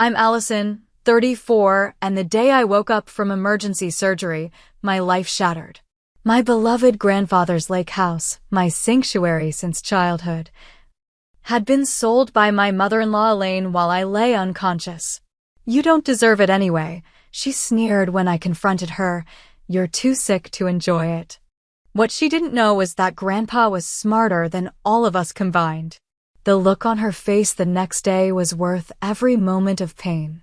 I'm Allison, 34, and the day I woke up from emergency surgery, my life shattered. My beloved grandfather's lake house, my sanctuary since childhood, had been sold by my mother-in-law Elaine while I lay unconscious. "You don't deserve it anyway," she sneered when I confronted her. "You're too sick to enjoy it." What she didn't know was that Grandpa was smarter than all of us combined. The look on her face the next day was worth every moment of pain.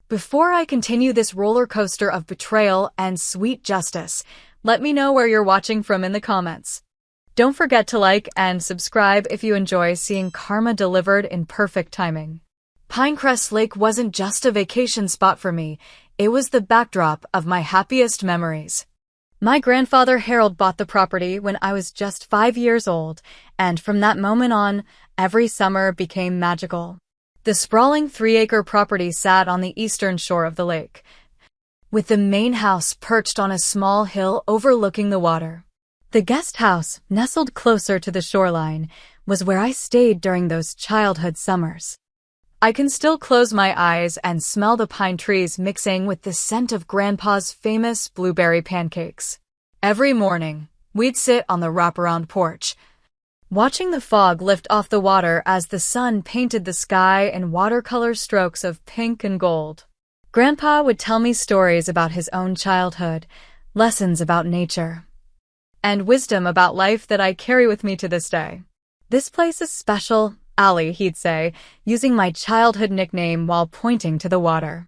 Before I continue this roller coaster of betrayal and sweet justice, let me know where you're watching from in the comments. Don't forget to like and subscribe if you enjoy seeing karma delivered in perfect timing. Pinecrest Lake wasn't just a vacation spot for me, it was the backdrop of my happiest memories. My grandfather Harold bought the property when I was just 5 years old, and from that moment on, every summer became magical. The sprawling 3-acre property sat on the eastern shore of the lake, with the main house perched on a small hill overlooking the water. The guest house, nestled closer to the shoreline, was where I stayed during those childhood summers. I can still close my eyes and smell the pine trees mixing with the scent of Grandpa's famous blueberry pancakes. Every morning, we'd sit on the wraparound porch, watching the fog lift off the water as the sun painted the sky in watercolor strokes of pink and gold. Grandpa would tell me stories about his own childhood, lessons about nature, and wisdom about life that I carry with me to this day. "This place is special, Allie," he'd say, using my childhood nickname while pointing to the water.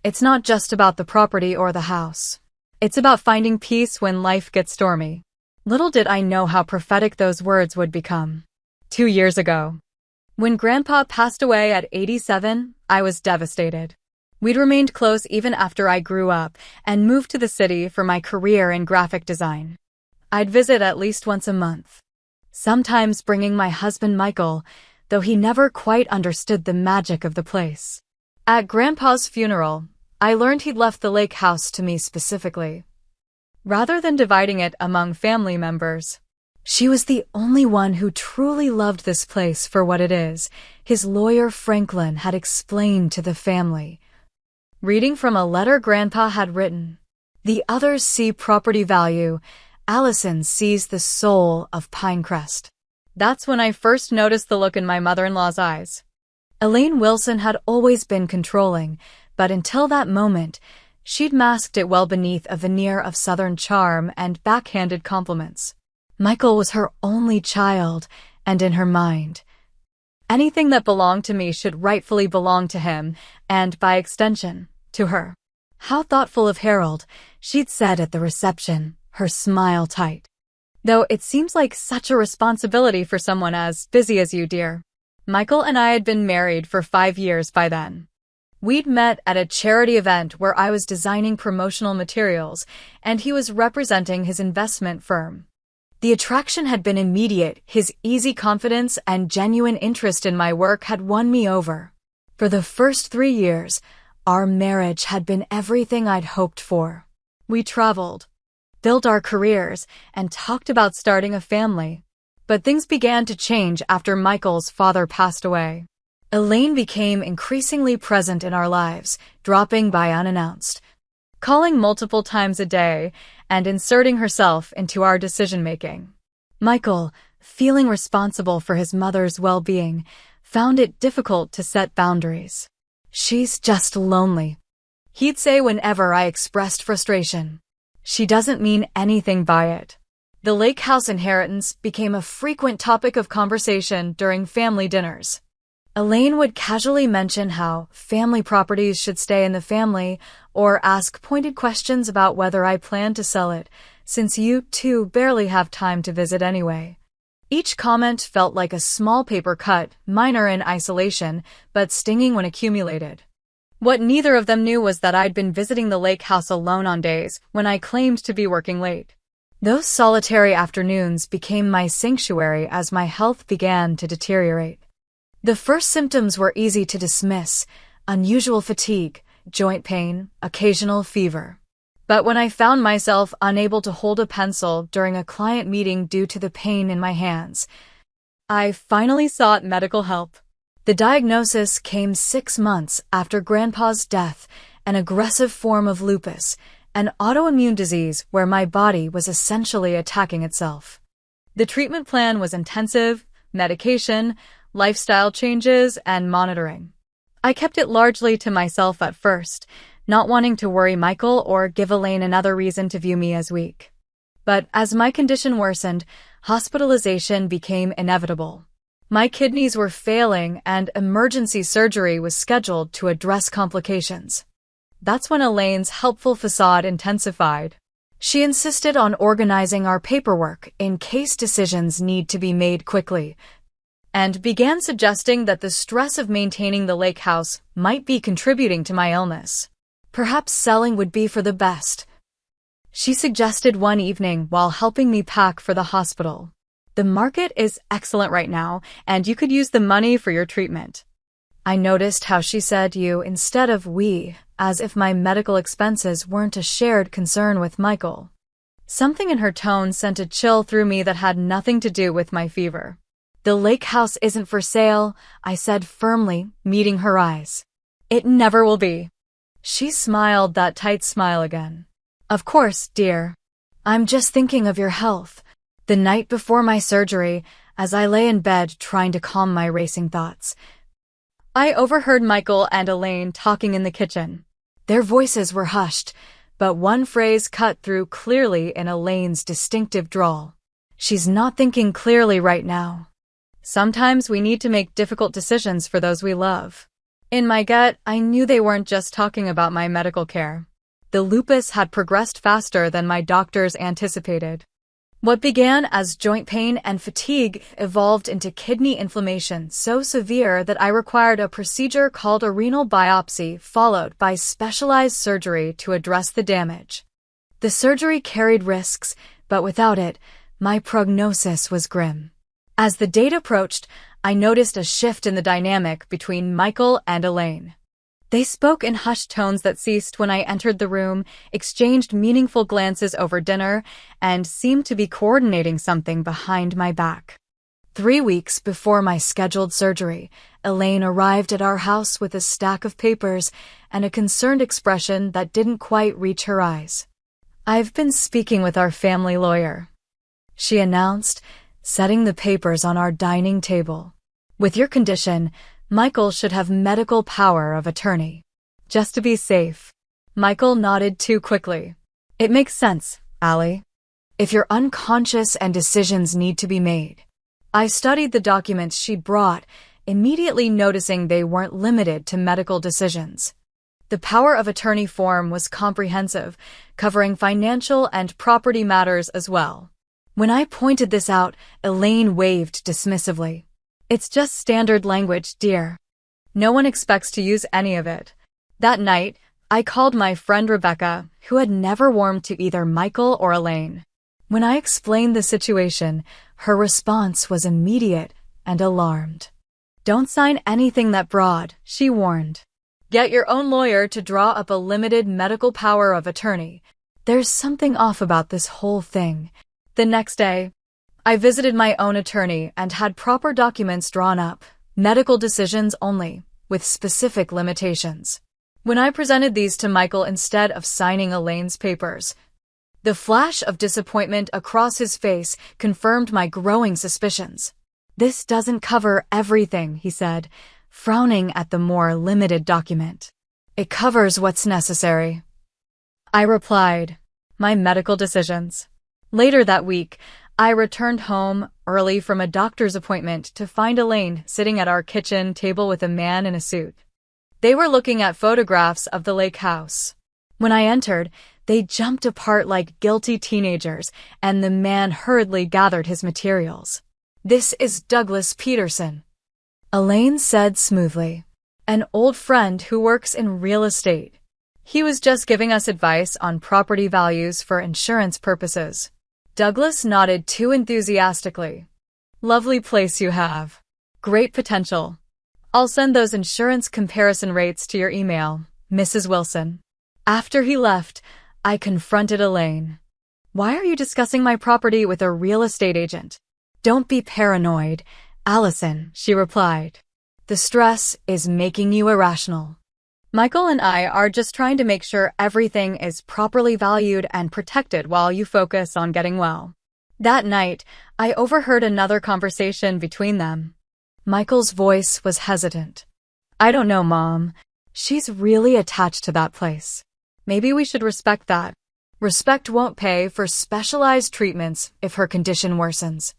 "It's not just about the property or the house. It's about finding peace when life gets stormy." Little did I know how prophetic those words would become. 2 years ago, when Grandpa passed away at 87, I was devastated. We'd remained close even after I grew up and moved to the city for my career in graphic design. I'd visit at least once a month, sometimes bringing my husband Michael, though he never quite understood the magic of the place. At Grandpa's funeral, I learned he'd left the lake house to me specifically, rather than dividing it among family members. She was the only one who truly loved this place for what it is, his lawyer Franklin had explained to the family. Reading from a letter Grandpa had written, "The others see property value, Allison sees the soul of Pinecrest." That's when I first noticed the look in my mother-in-law's eyes. Elaine Wilson had always been controlling, but until that moment, she'd masked it well beneath a veneer of Southern charm and backhanded compliments. Michael was her only child, and in her mind, anything that belonged to me should rightfully belong to him, and by extension, to her. "How thoughtful of Harold," she'd said at the reception, her smile tight. "Though it seems like such a responsibility for someone as busy as you, dear." Michael and I had been married for 5 years by then. We'd met at a charity event where I was designing promotional materials, and he was representing his investment firm. The attraction had been immediate. His easy confidence and genuine interest in my work had won me over. For the first 3 years, our marriage had been everything I'd hoped for. We traveled, built our careers, and talked about starting a family. But things began to change after Michael's father passed away. Elaine became increasingly present in our lives, dropping by unannounced, calling multiple times a day, and inserting herself into our decision-making. Michael, feeling responsible for his mother's well-being, found it difficult to set boundaries. "She's just lonely," he'd say whenever I expressed frustration. "She doesn't mean anything by it." The lake house inheritance became a frequent topic of conversation during family dinners. Elaine would casually mention how family properties should stay in the family or ask pointed questions about whether I planned to sell it, since you two barely have time to visit anyway. Each comment felt like a small paper cut, minor in isolation, but stinging when accumulated. What neither of them knew was that I'd been visiting the lake house alone on days when I claimed to be working late. Those solitary afternoons became my sanctuary as my health began to deteriorate. The first symptoms were easy to dismiss: unusual fatigue, joint pain, occasional fever. But when I found myself unable to hold a pencil during a client meeting due to the pain in my hands, I finally sought medical help. The diagnosis came 6 months after Grandpa's death, an aggressive form of lupus, an autoimmune disease where my body was essentially attacking itself. The treatment plan was intensive, medication, lifestyle changes, and monitoring. I kept it largely to myself at first, not wanting to worry Michael or give Elaine another reason to view me as weak. But as my condition worsened, hospitalization became inevitable. My kidneys were failing and emergency surgery was scheduled to address complications. That's when Elaine's helpful facade intensified. She insisted on organizing our paperwork in case decisions need to be made quickly, and began suggesting that the stress of maintaining the lake house might be contributing to my illness. Perhaps selling would be for the best. She suggested one evening while helping me pack for the hospital. The market is excellent right now, and you could use the money for your treatment. I noticed how she said you instead of we, as if my medical expenses weren't a shared concern with Michael. Something in her tone sent a chill through me that had nothing to do with my fever. The lake house isn't for sale, I said firmly, meeting her eyes. It never will be. She smiled that tight smile again. Of course, dear. I'm just thinking of your health. The night before my surgery, as I lay in bed trying to calm my racing thoughts, I overheard Michael and Elaine talking in the kitchen. Their voices were hushed, but one phrase cut through clearly in Elaine's distinctive drawl. She's not thinking clearly right now. Sometimes we need to make difficult decisions for those we love. In my gut, I knew they weren't just talking about my medical care. The lupus had progressed faster than my doctors anticipated. What began as joint pain and fatigue evolved into kidney inflammation so severe that I required a procedure called a renal biopsy followed by specialized surgery to address the damage. The surgery carried risks, but without it, my prognosis was grim. As the date approached, I noticed a shift in the dynamic between Michael and Elaine. They spoke in hushed tones that ceased when I entered the room, exchanged meaningful glances over dinner, and seemed to be coordinating something behind my back. 3 weeks before my scheduled surgery, Elaine arrived at our house with a stack of papers and a concerned expression that didn't quite reach her eyes. I've been speaking with our family lawyer, she announced, setting the papers on our dining table. With your condition, Michael should have medical power of attorney. Just to be safe. Michael nodded too quickly. It makes sense, Allie. If you're unconscious and decisions need to be made. I studied the documents she brought, immediately noticing they weren't limited to medical decisions. The power of attorney form was comprehensive, covering financial and property matters as well. When I pointed this out, Elaine waved dismissively. It's just standard language, dear. No one expects to use any of it. That night, I called my friend Rebecca, who had never warmed to either Michael or Elaine. When I explained the situation, her response was immediate and alarmed. Don't sign anything that broad, she warned. Get your own lawyer to draw up a limited medical power of attorney. There's something off about this whole thing. The next day, I visited my own attorney and had proper documents drawn up, medical decisions only, with specific limitations. When I presented these to Michael instead of signing Elaine's papers, the flash of disappointment across his face confirmed my growing suspicions. This doesn't cover everything, he said, frowning at the more limited document. It covers what's necessary. I replied, my medical decisions. Later that week, I returned home early from a doctor's appointment to find Elaine sitting at our kitchen table with a man in a suit. They were looking at photographs of the lake house. When I entered, they jumped apart like guilty teenagers, and the man hurriedly gathered his materials. This is Douglas Peterson, Elaine said smoothly, an old friend who works in real estate. He was just giving us advice on property values for insurance purposes. Douglas nodded too enthusiastically. Lovely place you have. Great potential. I'll send those insurance comparison rates to your email, Mrs. Wilson. After he left, I confronted Elaine. Why are you discussing my property with a real estate agent? Don't be paranoid, Allison, she replied. The stress is making you irrational. Michael and I are just trying to make sure everything is properly valued and protected while you focus on getting well. That night, I overheard another conversation between them. Michael's voice was hesitant. I don't know, Mom. She's really attached to that place. Maybe we should respect that. Respect won't pay for specialized treatments if her condition worsens.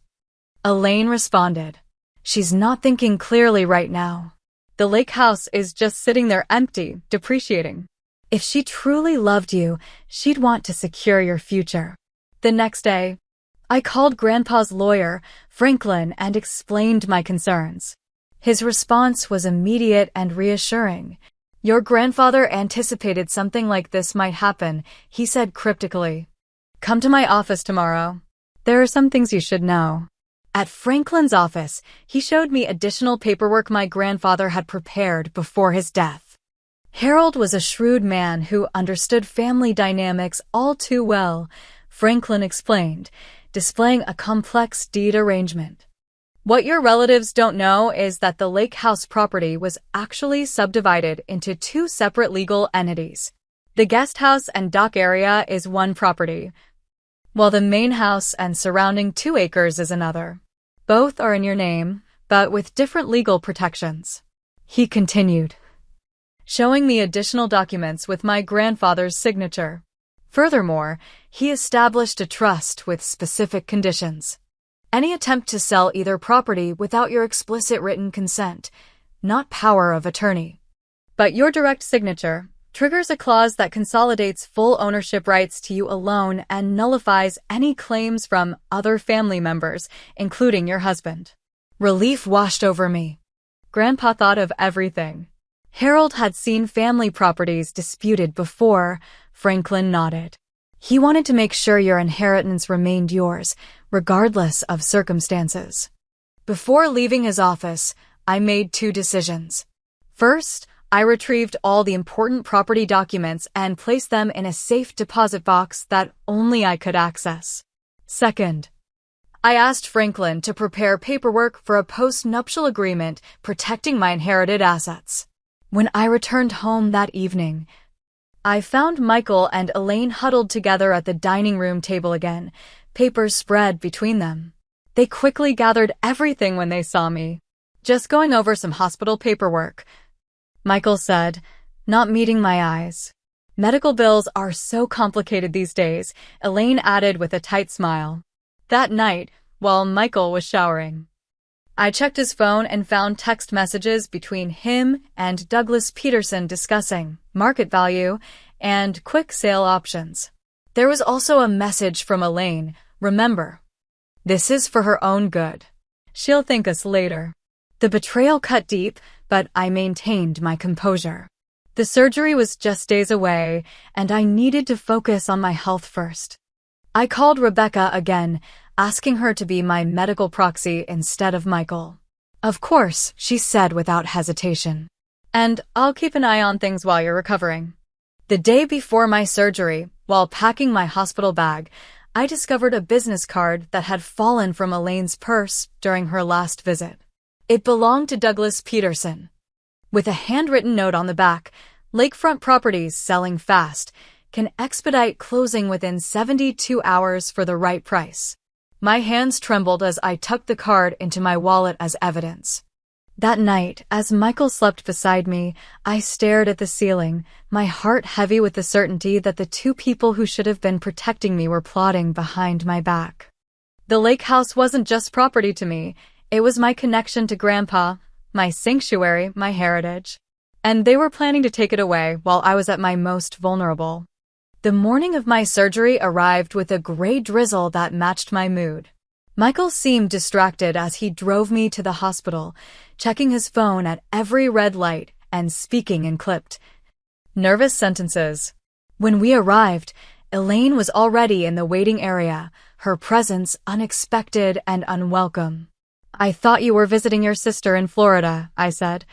Elaine responded. She's not thinking clearly right now. The lake house is just sitting there empty, depreciating. If she truly loved you, she'd want to secure your future. The next day, I called Grandpa's lawyer, Franklin, and explained my concerns. His response was immediate and reassuring. Your grandfather anticipated something like this might happen, he said cryptically. Come to my office tomorrow. There are some things you should know. At Franklin's office, he showed me additional paperwork my grandfather had prepared before his death. Harold was a shrewd man who understood family dynamics all too well, Franklin explained, displaying a complex deed arrangement. What your relatives don't know is that the lake house property was actually subdivided into two separate legal entities. The guest house and dock area is one property, while the main house and surrounding 2 acres is another. Both are in your name, but with different legal protections. He continued, showing me additional documents with my grandfather's signature. Furthermore, he established a trust with specific conditions. Any attempt to sell either property without your explicit written consent, not power of attorney, but your direct signature, triggers a clause that consolidates full ownership rights to you alone and nullifies any claims from other family members, including your husband. Relief washed over me. Grandpa thought of everything. Harold had seen family properties disputed before. Franklin nodded. He wanted to make sure your inheritance remained yours, regardless of circumstances. Before leaving his office, I made 2 decisions. First, I retrieved all the important property documents and placed them in a safe deposit box that only I could access. Second, I asked Franklin to prepare paperwork for a post-nuptial agreement protecting my inherited assets. When I returned home that evening, I found Michael and Elaine huddled together at the dining room table again, papers spread between them. They quickly gathered everything when they saw me. Just going over some hospital paperwork, Michael said, not meeting my eyes. Medical bills are so complicated these days, Elaine added with a tight smile. That night, while Michael was showering, I checked his phone and found text messages between him and Douglas Peterson discussing market value and quick sale options. There was also a message from Elaine, remember, this is for her own good. She'll thank us later. The betrayal cut deep, but I maintained my composure. The surgery was just days away, and I needed to focus on my health first. I called Rebecca again, asking her to be my medical proxy instead of Michael. Of course, she said without hesitation. And I'll keep an eye on things while you're recovering. The day before my surgery, while packing my hospital bag, I discovered a business card that had fallen from Elaine's purse during her last visit. It belonged to Douglas Peterson. With a handwritten note on the back, lakefront properties selling fast can expedite closing within 72 hours for the right price. My hands trembled as I tucked the card into my wallet as evidence. That night, as Michael slept beside me, I stared at the ceiling, my heart heavy with the certainty that the 2 people who should have been protecting me were plotting behind my back. The lake house wasn't just property to me, it was my connection to Grandpa, my sanctuary, my heritage. And they were planning to take it away while I was at my most vulnerable. The morning of my surgery arrived with a gray drizzle that matched my mood. Michael seemed distracted as he drove me to the hospital, checking his phone at every red light and speaking in clipped, nervous sentences. When we arrived, Elaine was already in the waiting area, her presence unexpected and unwelcome. I thought you were visiting your sister in Florida, I said,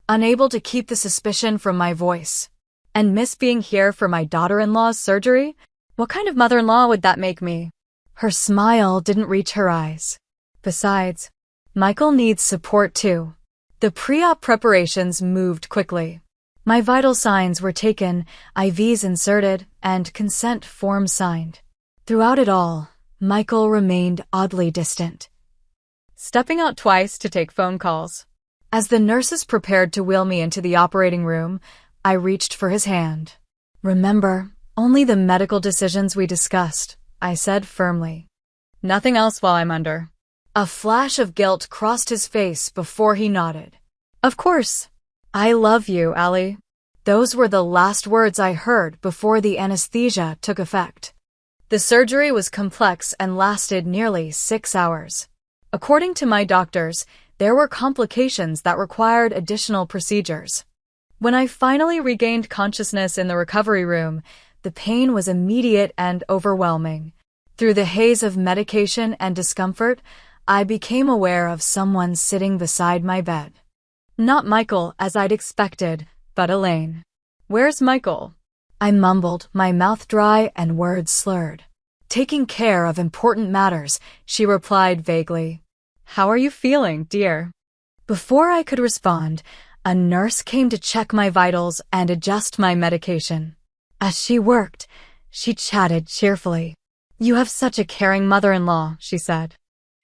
unable to keep the suspicion from my voice. And miss being here for my daughter-in-law's surgery? What kind of mother-in-law would that make me? Her smile didn't reach her eyes. Besides, Michael needs support too. The pre-op preparations moved quickly. My vital signs were taken, IVs inserted, and consent forms signed. Throughout it all, Michael remained oddly distant, stepping out twice to take phone calls. As the nurses prepared to wheel me into the operating room, I reached for his hand. "Remember, only the medical decisions we discussed," I said firmly. "Nothing else while I'm under." A flash of guilt crossed his face before he nodded. "Of course. I love you, Allie." Those were the last words I heard before the anesthesia took effect. The surgery was complex and lasted nearly 6 hours. According to my doctors, there were complications that required additional procedures. When I finally regained consciousness in the recovery room, the pain was immediate and overwhelming. Through the haze of medication and discomfort, I became aware of someone sitting beside my bed. Not Michael, as I'd expected, but Elaine. "Where's Michael?" I mumbled, my mouth dry and words slurred. "Taking care of important matters," she replied vaguely. "How are you feeling, dear?" Before I could respond, a nurse came to check my vitals and adjust my medication. As she worked, she chatted cheerfully. "You have such a caring mother-in-law," she said.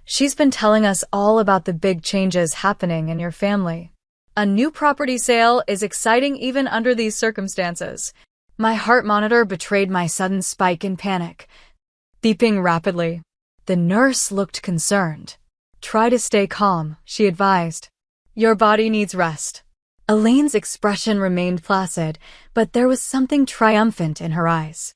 "She's been telling us all about the big changes happening in your family. A new property sale is exciting even under these circumstances." My heart monitor betrayed my sudden spike in panic, beeping rapidly. The nurse looked concerned. "Try to stay calm," she advised. "Your body needs rest." Elaine's expression remained placid, but there was something triumphant in her eyes.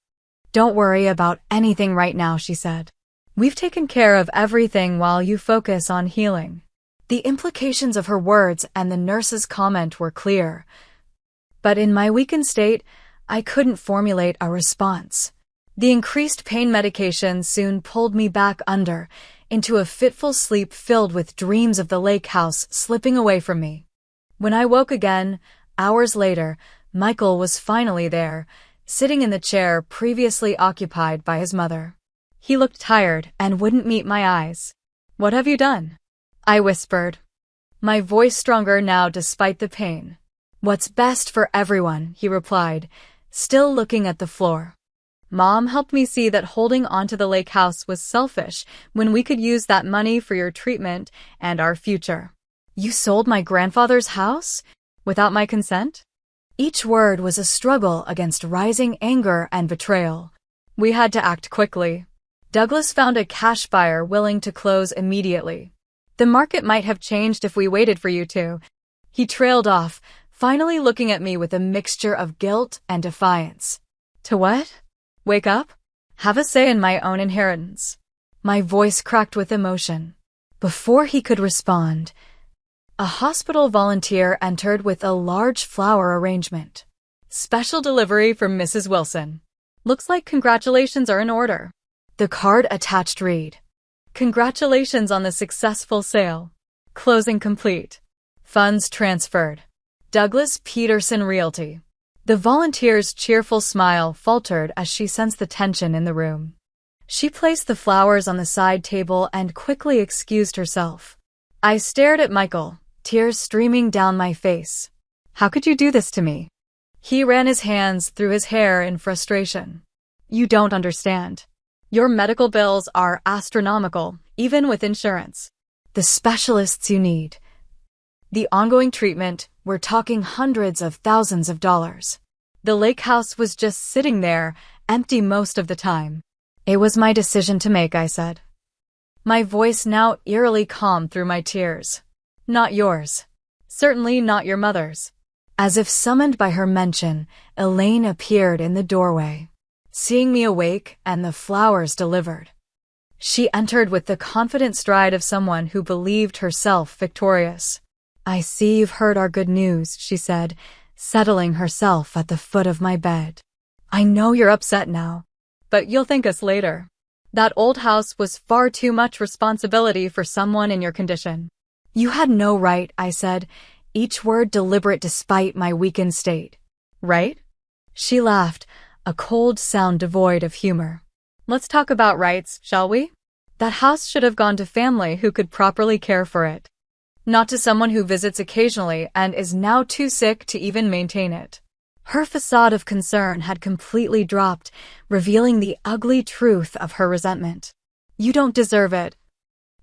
"Don't worry about anything right now," she said. "We've taken care of everything while you focus on healing." The implications of her words and the nurse's comment were clear. But in my weakened state, I couldn't formulate a response. The increased pain medication soon pulled me back under, into a fitful sleep filled with dreams of the lake house slipping away from me. When I woke again, hours later, Michael was finally there, sitting in the chair previously occupied by his mother. He looked tired and wouldn't meet my eyes. "What have you done?" I whispered, my voice stronger now despite the pain. "What's best for everyone," he replied, still looking at the floor. "Mom helped me see that holding onto the lake house was selfish when we could use that money for your treatment and our future." "You sold my grandfather's house? Without my consent?" Each word was a struggle against rising anger and betrayal. "We had to act quickly. Douglas found a cash buyer willing to close immediately. The market might have changed if we waited for you to." He trailed off, finally looking at me with a mixture of guilt and defiance. "To what? Wake up? Have a say in my own inheritance." My voice cracked with emotion. Before he could respond, a hospital volunteer entered with a large flower arrangement. "Special delivery for Mrs. Wilson. Looks like congratulations are in order." The card attached read, "Congratulations on the successful sale. Closing complete. Funds transferred. Douglas Peterson Realty." The volunteer's cheerful smile faltered as she sensed the tension in the room. She placed the flowers on the side table and quickly excused herself. I stared at Michael, tears streaming down my face. "How could you do this to me?" He ran his hands through his hair in frustration. "You don't understand. Your medical bills are astronomical, even with insurance. The specialists you need. The ongoing treatment, we're talking hundreds of thousands of dollars. The lake house was just sitting there, empty most of the time." "It was my decision to make," I said, my voice now eerily calm through my tears. "Not yours. Certainly not your mother's." As if summoned by her mention, Elaine appeared in the doorway, seeing me awake and the flowers delivered. She entered with the confident stride of someone who believed herself victorious. "I see you've heard our good news," she said, settling herself at the foot of my bed. "I know you're upset now, but you'll thank us later. That old house was far too much responsibility for someone in your condition." "You had no right," I said, each word deliberate despite my weakened state. "Right?" She laughed, a cold sound devoid of humor. "Let's talk about rights, shall we? That house should have gone to family who could properly care for it." not to someone who visits occasionally and is now too sick to even maintain it. Her facade of concern had completely dropped, revealing the ugly truth of her resentment. You don't deserve it,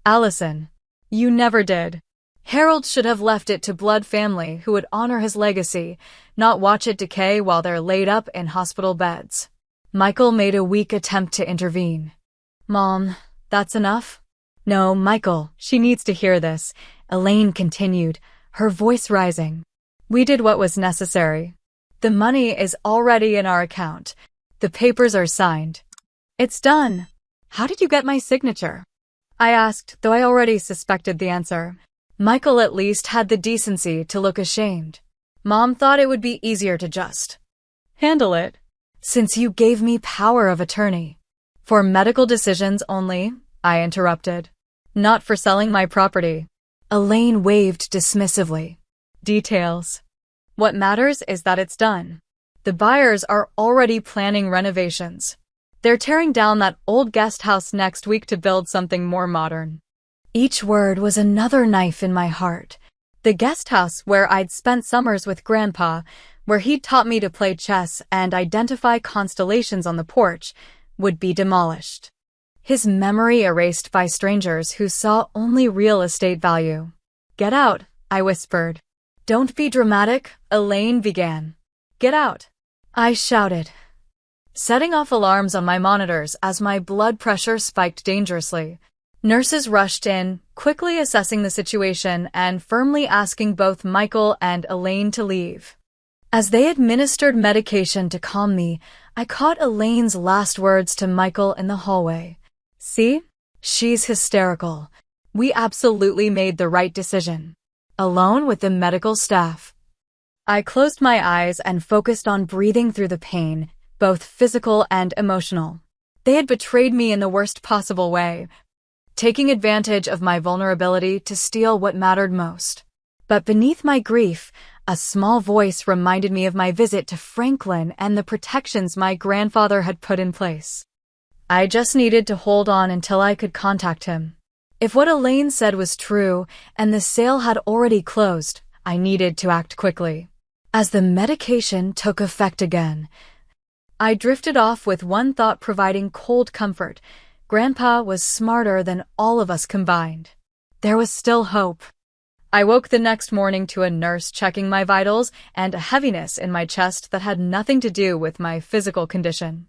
Allison. You never did. Harold should have left it to blood family who would honor his legacy, not watch it decay while they're laid up in hospital beds. Michael made a weak attempt to intervene. Mom, that's enough? No, Michael, she needs to hear this, Elaine continued, her voice rising. We did what was necessary. The money is already in our account. The papers are signed. It's done. How did you get my signature? I asked, though I already suspected the answer. Michael at least had the decency to look ashamed. Mom thought it would be easier to just handle it, since you gave me power of attorney. For medical decisions only, I interrupted. Not for selling my property. Elaine waved dismissively. Details. What matters is that it's done. The buyers are already planning renovations. They're tearing down that old guest house next week to build something more modern. Each word was another knife in my heart. The guest house where I'd spent summers with Grandpa, where he'd taught me to play chess and identify constellations on the porch, would be demolished. His memory erased by strangers who saw only real estate value. Get out, I whispered. Don't be dramatic, Elaine began. Get out, I shouted, setting off alarms on my monitors as my blood pressure spiked dangerously. Nurses rushed in, quickly assessing the situation and firmly asking both Michael and Elaine to leave. As they administered medication to calm me, I caught Elaine's last words to Michael in the hallway. See? She's hysterical. We absolutely made the right decision. Alone with the medical staff. I closed my eyes and focused on breathing through the pain, both physical and emotional. They had betrayed me in the worst possible way, taking advantage of my vulnerability to steal what mattered most. But beneath my grief, a small voice reminded me of my visit to Franklin and the protections my grandfather had put in place. I just needed to hold on until I could contact him. If what Elaine said was true, and the sale had already closed, I needed to act quickly. As the medication took effect again, I drifted off with one thought providing cold comfort. Grandpa was smarter than all of us combined. There was still hope. I woke the next morning to a nurse checking my vitals and a heaviness in my chest that had nothing to do with my physical condition.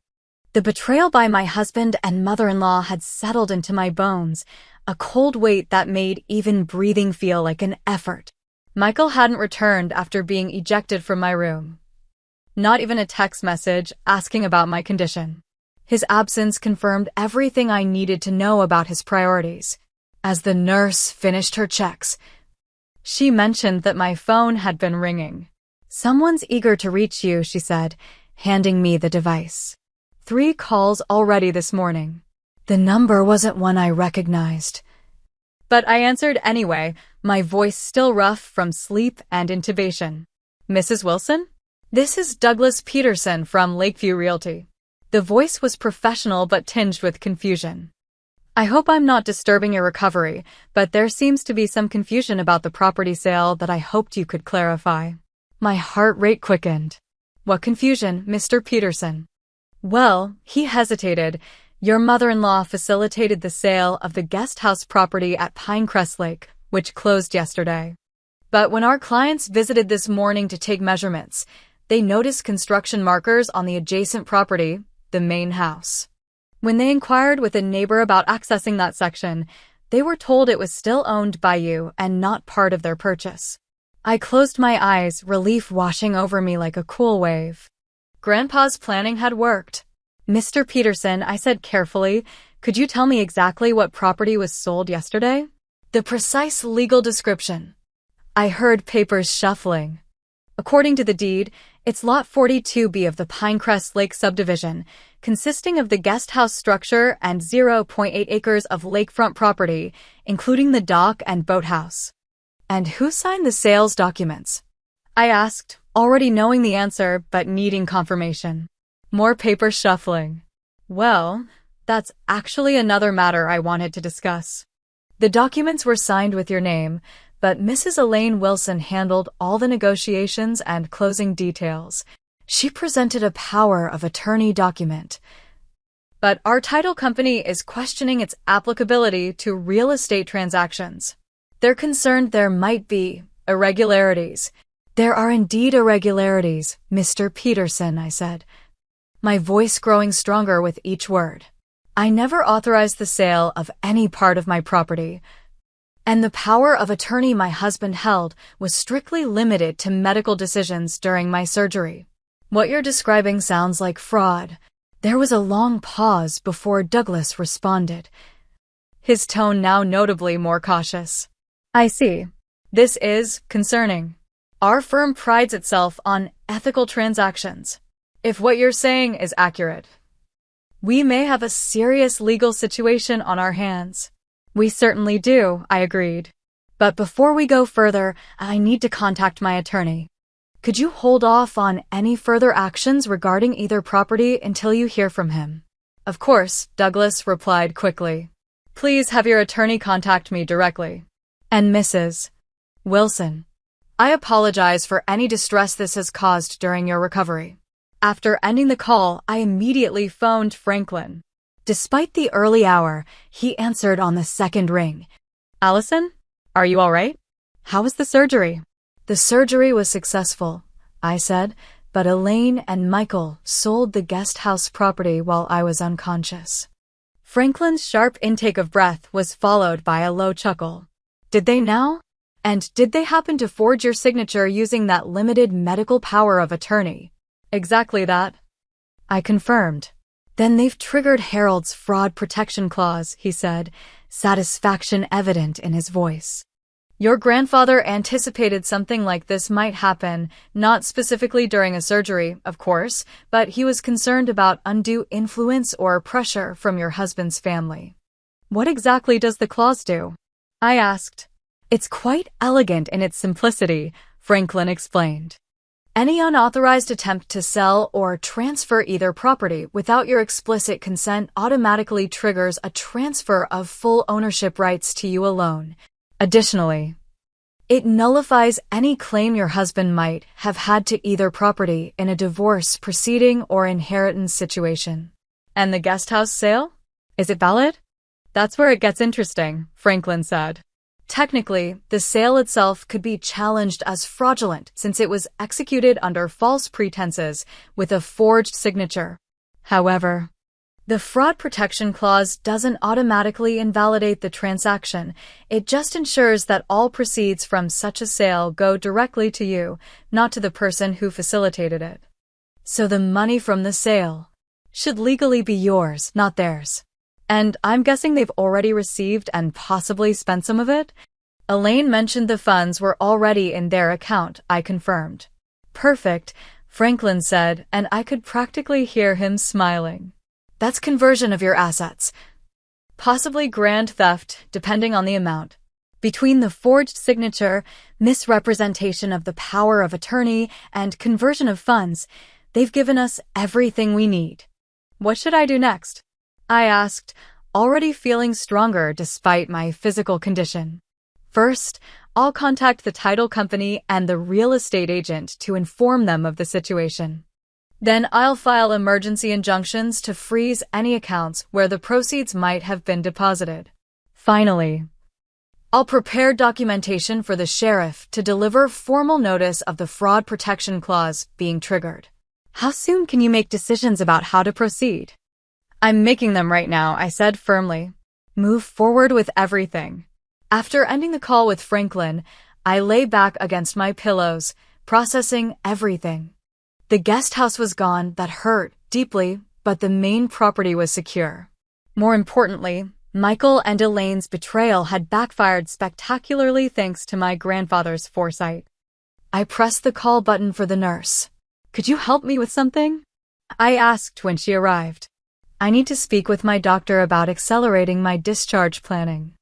The betrayal by my husband and mother-in-law had settled into my bones, a cold weight that made even breathing feel like an effort. Michael hadn't returned after being ejected from my room. Not even a text message asking about my condition. His absence confirmed everything I needed to know about his priorities. As the nurse finished her checks, she mentioned that my phone had been ringing. Someone's eager to reach you, she said, handing me the device. 3 calls already this morning. The number wasn't one I recognized. But I answered anyway, my voice still rough from sleep and intubation. Mrs. Wilson? This is Douglas Peterson from Lakeview Realty. The voice was professional but tinged with confusion. I hope I'm not disturbing your recovery, but there seems to be some confusion about the property sale that I hoped you could clarify. My heart rate quickened. What confusion, Mr. Peterson? Well, he hesitated. Your mother-in-law facilitated the sale of the guest house property at Pinecrest Lake, which closed yesterday. But when our clients visited this morning to take measurements, they noticed construction markers on the adjacent property, the main house. When they inquired with a neighbor about accessing that section, they were told it was still owned by you and not part of their purchase. I closed my eyes, relief washing over me like a cool wave. Grandpa's planning had worked. Mr. Peterson, I said carefully, could you tell me exactly what property was sold yesterday? The precise legal description. I heard papers shuffling. According to the deed, it's Lot 42B of the Pinecrest Lake subdivision, consisting of the guest house structure and 0.8 acres of lakefront property, including the dock and boathouse. And who signed the sales documents? I asked, already knowing the answer but needing confirmation. More paper shuffling. Well, that's actually another matter I wanted to discuss. The documents were signed with your name, but Mrs. Elaine Wilson handled all the negotiations and closing details. She presented a power of attorney document. But our title company is questioning its applicability to real estate transactions. They're concerned there might be irregularities. There are indeed irregularities, Mr. Peterson, I said, my voice growing stronger with each word. I never authorized the sale of any part of my property, and the power of attorney my husband held was strictly limited to medical decisions during my surgery. What you're describing sounds like fraud. There was a long pause before Douglas responded, his tone now notably more cautious. I see. This is concerning. Our firm prides itself on ethical transactions. If what you're saying is accurate, we may have a serious legal situation on our hands. We certainly do, I agreed. But before we go further, I need to contact my attorney. Could you hold off on any further actions regarding either property until you hear from him? Of course, Douglas replied quickly. Please have your attorney contact me directly. And Mrs. Wilson, I apologize for any distress this has caused during your recovery. After ending the call, I immediately phoned Franklin. Despite the early hour, he answered on the second ring. Allison, are you all right? How was the surgery? The surgery was successful, I said, but Elaine and Michael sold the guest house property while I was unconscious. Franklin's sharp intake of breath was followed by a low chuckle. Did they now? And did they happen to forge your signature using that limited medical power of attorney? Exactly that, I confirmed. Then they've triggered Harold's fraud protection clause, he said, satisfaction evident in his voice. Your grandfather anticipated something like this might happen, not specifically during a surgery, of course, but he was concerned about undue influence or pressure from your husband's family. What exactly does the clause do? I asked. It's quite elegant in its simplicity, Franklin explained. Any unauthorized attempt to sell or transfer either property without your explicit consent automatically triggers a transfer of full ownership rights to you alone. Additionally, it nullifies any claim your husband might have had to either property in a divorce proceeding or inheritance situation. And the guest house sale? Is it valid? That's where it gets interesting, Franklin said. Technically, the sale itself could be challenged as fraudulent since it was executed under false pretenses with a forged signature. However, the fraud protection clause doesn't automatically invalidate the transaction. It just ensures that all proceeds from such a sale go directly to you, not to the person who facilitated it. So the money from the sale should legally be yours, not theirs. And I'm guessing they've already received and possibly spent some of it? Elaine mentioned the funds were already in their account, I confirmed. Perfect, Franklin said, and I could practically hear him smiling. That's conversion of your assets. Possibly grand theft, depending on the amount. Between the forged signature, misrepresentation of the power of attorney, and conversion of funds, they've given us everything we need. What should I do next? I asked, already feeling stronger despite my physical condition. First, I'll contact the title company and the real estate agent to inform them of the situation. Then I'll file emergency injunctions to freeze any accounts where the proceeds might have been deposited. Finally, I'll prepare documentation for the sheriff to deliver formal notice of the fraud protection clause being triggered. How soon can you make decisions about how to proceed? I'm making them right now, I said firmly. Move forward with everything. After ending the call with Franklin, I lay back against my pillows, processing everything. The guest house was gone, that hurt deeply, but the main property was secure. More importantly, Michael and Elaine's betrayal had backfired spectacularly thanks to my grandfather's foresight. I pressed the call button for the nurse. Could you help me with something? I asked when she arrived. I need to speak with my doctor about accelerating my discharge planning.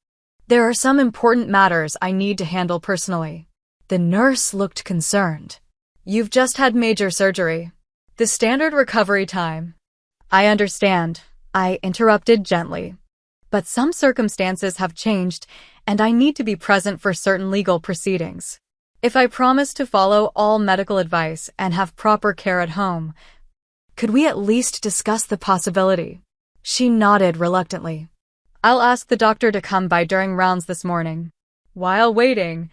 There are some important matters I need to handle personally. The nurse looked concerned. You've just had major surgery. The standard recovery time. I understand, I interrupted gently. But some circumstances have changed, and I need to be present for certain legal proceedings. If I promise to follow all medical advice and have proper care at home, could we at least discuss the possibility? She nodded reluctantly. I'll ask the doctor to come by during rounds this morning. While waiting,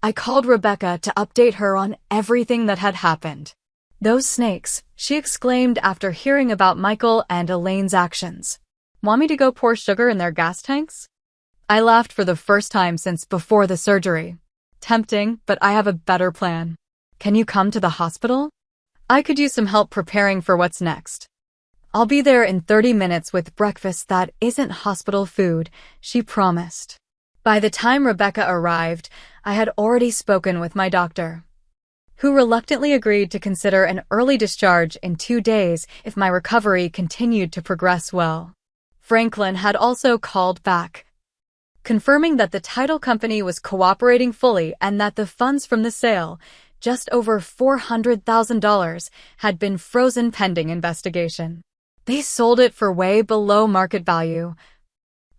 I called Rebecca to update her on everything that had happened. Those snakes, she exclaimed after hearing about Michael and Elaine's actions. Want me to go pour sugar in their gas tanks? I laughed for the first time since before the surgery. Tempting, but I have a better plan. Can you come to the hospital? I could use some help preparing for what's next. I'll be there in 30 minutes with breakfast that isn't hospital food, she promised. By the time Rebecca arrived, I had already spoken with my doctor, who reluctantly agreed to consider an early discharge in 2 days if my recovery continued to progress well. Franklin had also called back, confirming that the title company was cooperating fully and that the funds from the sale, just over $400,000, had been frozen pending investigation. They sold it for way below market value,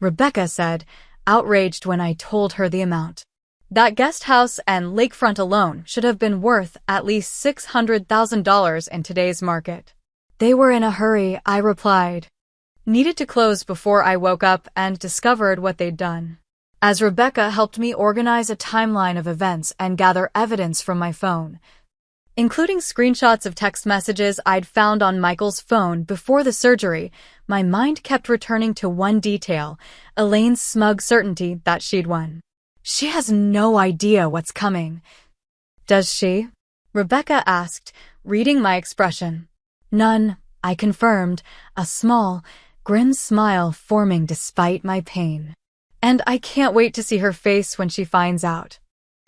Rebecca said, outraged when I told her the amount. That guest house and lakefront alone should have been worth at least $600,000 in today's market. They were in a hurry, I replied. Needed to close before I woke up and discovered what they'd done. As Rebecca helped me organize a timeline of events and gather evidence from my phone, including screenshots of text messages I'd found on Michael's phone before the surgery, my mind kept returning to one detail, Elaine's smug certainty that she'd won. She has no idea what's coming. Does she? Rebecca asked, reading my expression. None, I confirmed, a small, grim smile forming despite my pain. And I can't wait to see her face when she finds out.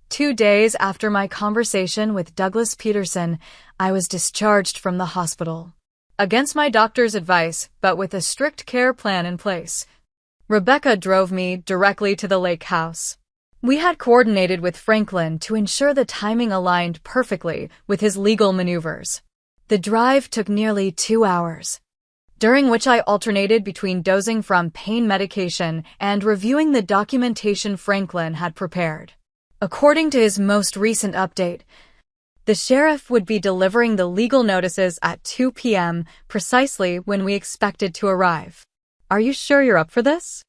2 days after my conversation with Douglas Peterson, I was discharged from the hospital. Against my doctor's advice, but with a strict care plan in place. Rebecca drove me directly to the lake house. We had coordinated with Franklin to ensure the timing aligned perfectly with his legal maneuvers. The drive took nearly 2 hours, during which I alternated between dozing from pain medication and reviewing the documentation Franklin had prepared. According to his most recent update, the sheriff would be delivering the legal notices at 2 p.m., precisely when we expected to arrive. Are you sure you're up for this?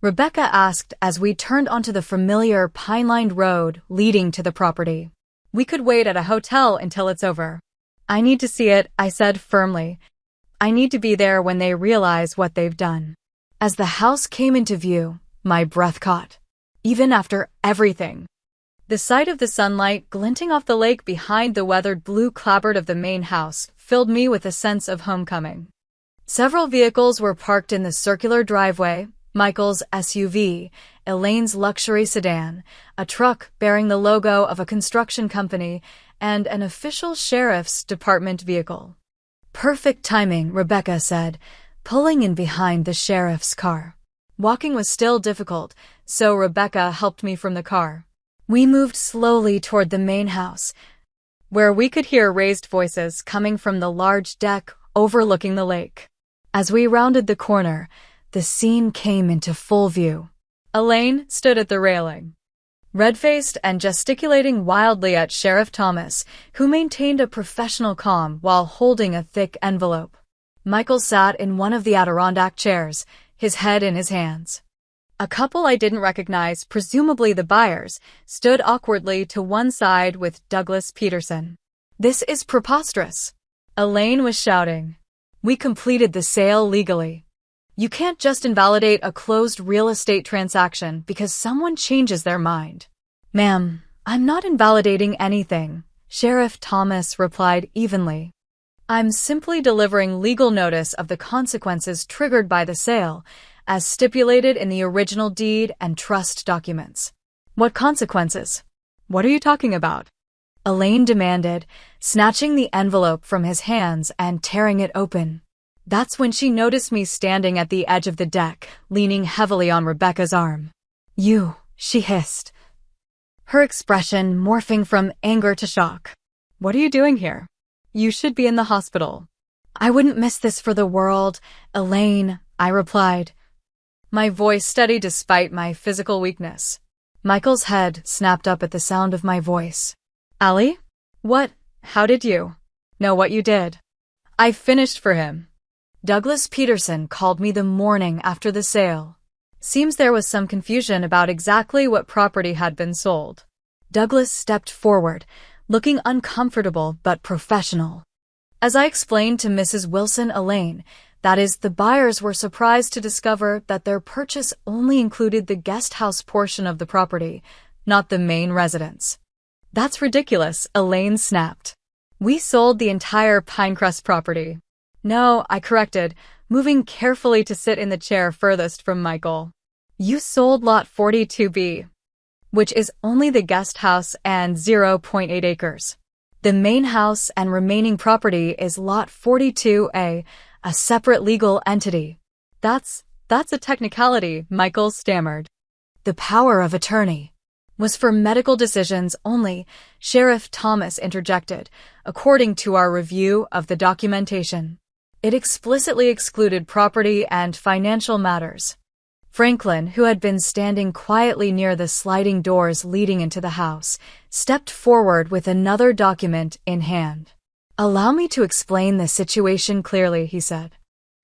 Rebecca asked as we turned onto the familiar pine-lined road leading to the property. We could wait at a hotel until it's over. I need to see it, I said firmly. I need to be there when they realize what they've done. As the house came into view, my breath caught. Even after everything, the sight of the sunlight glinting off the lake behind the weathered blue clapboard of the main house filled me with a sense of homecoming. Several vehicles were parked in the circular driveway, Michael's SUV, Elaine's luxury sedan, a truck bearing the logo of a construction company, and an official sheriff's department vehicle. Perfect timing, Rebecca said, pulling in behind the sheriff's car. Walking was still difficult, so Rebecca helped me from the car. We moved slowly toward the main house, where we could hear raised voices coming from the large deck overlooking the lake. As we rounded the corner, the scene came into full view. Elaine stood at the railing, red-faced and gesticulating wildly at Sheriff Thomas, who maintained a professional calm while holding a thick envelope. Michael sat in one of the Adirondack chairs, his head in his hands. A couple I didn't recognize, presumably the buyers, stood awkwardly to one side with Douglas Peterson. This is preposterous, Elaine was shouting. We completed the sale legally. You can't just invalidate a closed real estate transaction because someone changes their mind. Ma'am, I'm not invalidating anything, Sheriff Thomas replied evenly. I'm simply delivering legal notice of the consequences triggered by the sale, as stipulated in the original deed and trust documents. What consequences? What are you talking about? Elaine demanded, snatching the envelope from his hands and tearing it open. That's when she noticed me standing at the edge of the deck, leaning heavily on Rebecca's arm. You, she hissed, her expression morphing from anger to shock. What are you doing here? You should be in the hospital. I wouldn't miss this for the world, Elaine, I replied. my voice steady despite my physical weakness. Michael's head snapped up at the sound of my voice. Allie? What? How did you know what you did? I finished for him. Douglas Peterson called me the morning after the sale. Seems there was some confusion about exactly what property had been sold. Douglas stepped forward, looking uncomfortable but professional. As I explained to Mrs. Wilson Elaine, that is, the buyers were surprised to discover that their purchase only included the guest house portion of the property, not the main residence. That's ridiculous, Elaine snapped. We sold the entire Pinecrest property. No, I corrected, moving carefully to sit in the chair furthest from Michael. You sold lot 42B, which is only the guest house and 0.8 acres. The main house and remaining property is lot 42A, a separate legal entity. That's a technicality, Michael stammered. The power of attorney was for medical decisions only, Sheriff Thomas interjected, according to our review of the documentation. It explicitly excluded property and financial matters. Franklin, who had been standing quietly near the sliding doors leading into the house, stepped forward with another document in hand. Allow me to explain the situation clearly, he said.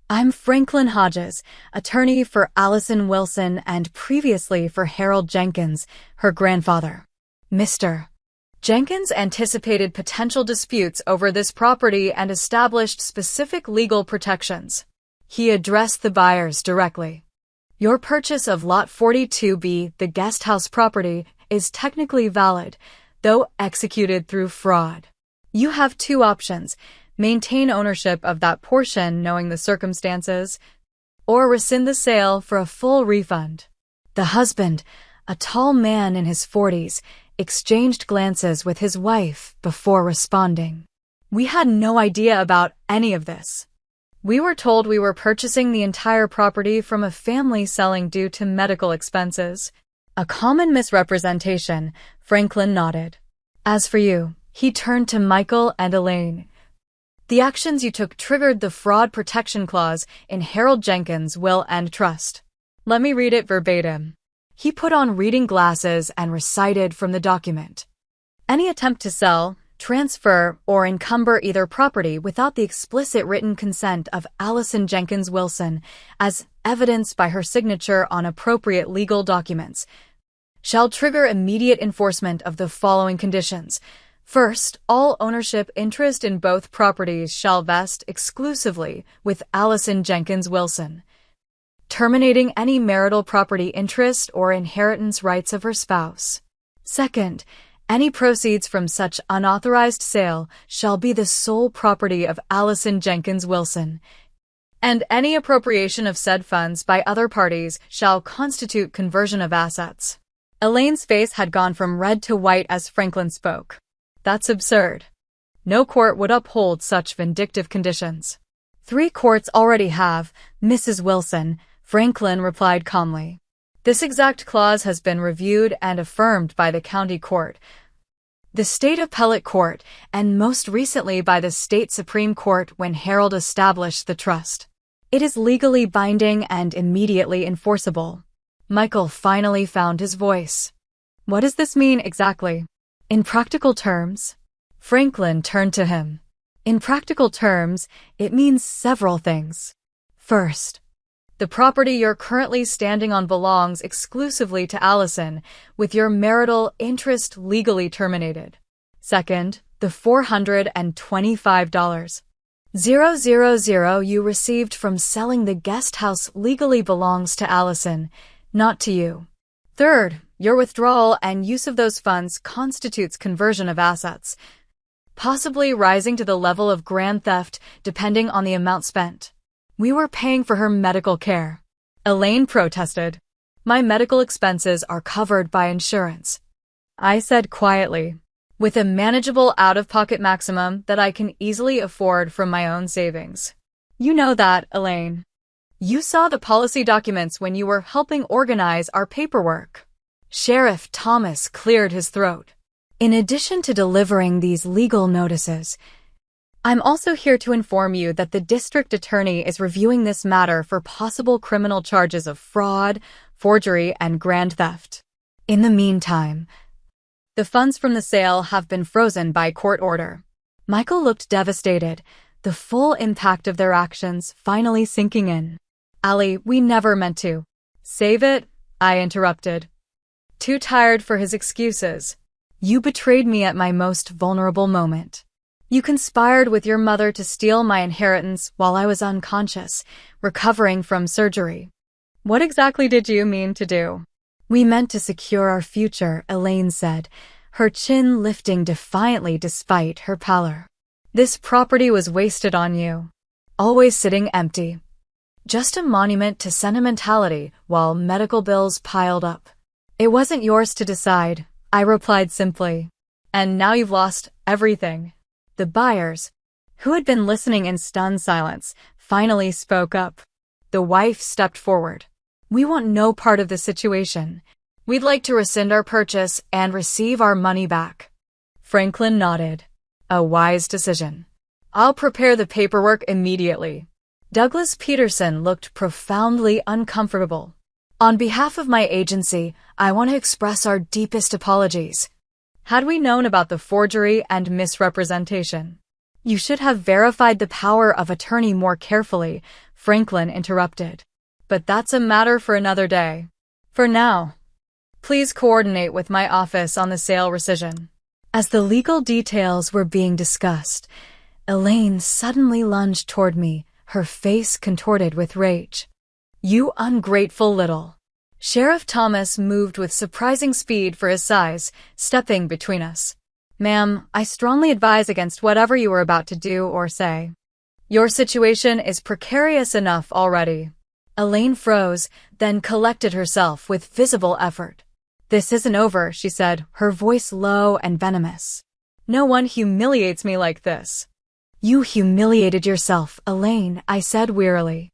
I'm Franklin Hodges, attorney for Allison Wilson and previously for Harold Jenkins, her grandfather. Mr. Jenkins anticipated potential disputes over this property and established specific legal protections. He addressed the buyers directly. Your purchase of Lot 42B, the guest house property, is technically valid, though executed through fraud. You have two options: maintain ownership of that portion knowing the circumstances, or rescind the sale for a full refund. The husband, a tall man in his 40s, exchanged glances with his wife before responding. We had no idea about any of this. We were told we were purchasing the entire property from a family selling due to medical expenses. A common misrepresentation, Franklin nodded. As for you, he turned to Michael and Elaine. The actions you took triggered the fraud protection clause in Harold Jenkins' will and trust. Let me read it verbatim. He put on reading glasses and recited from the document. Any attempt to sell, transfer, or encumber either property without the explicit written consent of Allison Jenkins Wilson, as evidenced by her signature on appropriate legal documents, shall trigger immediate enforcement of the following conditions. First, all ownership interest in both properties shall vest exclusively with Allison Jenkins Wilson, terminating any marital property interest or inheritance rights of her spouse. Second, any proceeds from such unauthorized sale shall be the sole property of Allison Jenkins Wilson, and any appropriation of said funds by other parties shall constitute conversion of assets. Elaine's face had gone from red to white as Franklin spoke. That's absurd. No court would uphold such vindictive conditions. 3 courts already have, Mrs. Wilson, Franklin replied calmly. This exact clause has been reviewed and affirmed by the county court, the state appellate court, and most recently by the state Supreme Court when Harold established the trust. It is legally binding and immediately enforceable. Michael finally found his voice. What does this mean exactly? In practical terms, Franklin turned to him. In practical terms, it means several things. First, the property you're currently standing on belongs exclusively to Allison, with your marital interest legally terminated. Second, the $425,000 you received from selling the guest house legally belongs to Allison, not to you. Third, your withdrawal and use of those funds constitutes conversion of assets, possibly rising to the level of grand theft depending on the amount spent. We were paying for her medical care. Elaine protested. My medical expenses are covered by insurance, I said quietly, with a manageable out-of-pocket maximum that I can easily afford from my own savings. You know that, Elaine. You saw the policy documents when you were helping organize our paperwork. Sheriff Thomas cleared his throat. In addition to delivering these legal notices, I'm also here to inform you that the district attorney is reviewing this matter for possible criminal charges of fraud, forgery, and grand theft. In the meantime, the funds from the sale have been frozen by court order. Michael looked devastated, the full impact of their actions finally sinking in. Ali, we never meant to. Save it, I interrupted. Too tired for his excuses. You betrayed me at my most vulnerable moment. You conspired with your mother to steal my inheritance while I was unconscious, recovering from surgery. What exactly did you mean to do? We meant to secure our future, Elaine said, her chin lifting defiantly despite her pallor. This property was wasted on you. Always sitting empty. Just a monument to sentimentality while medical bills piled up. It wasn't yours to decide, I replied simply. And now you've lost everything. The buyers, who had been listening in stunned silence, finally spoke up. The wife stepped forward. We want no part of the situation. We'd like to rescind our purchase and receive our money back. Franklin nodded. A wise decision. I'll prepare the paperwork immediately. Douglas Peterson looked profoundly uncomfortable. On behalf of my agency, I want to express our deepest apologies. Had we known about the forgery and misrepresentation, you should have verified the power of attorney more carefully, Franklin interrupted. But that's a matter for another day. For now, please coordinate with my office on the sale rescission. As the legal details were being discussed, Elaine suddenly lunged toward me, her face contorted with rage. You ungrateful little. Sheriff Thomas moved with surprising speed for his size, stepping between us. Ma'am, I strongly advise against whatever you are about to do or say. Your situation is precarious enough already. Elaine froze, then collected herself with visible effort. This isn't over, she said, her voice low and venomous. No one humiliates me like this. You humiliated yourself, Elaine, I said wearily.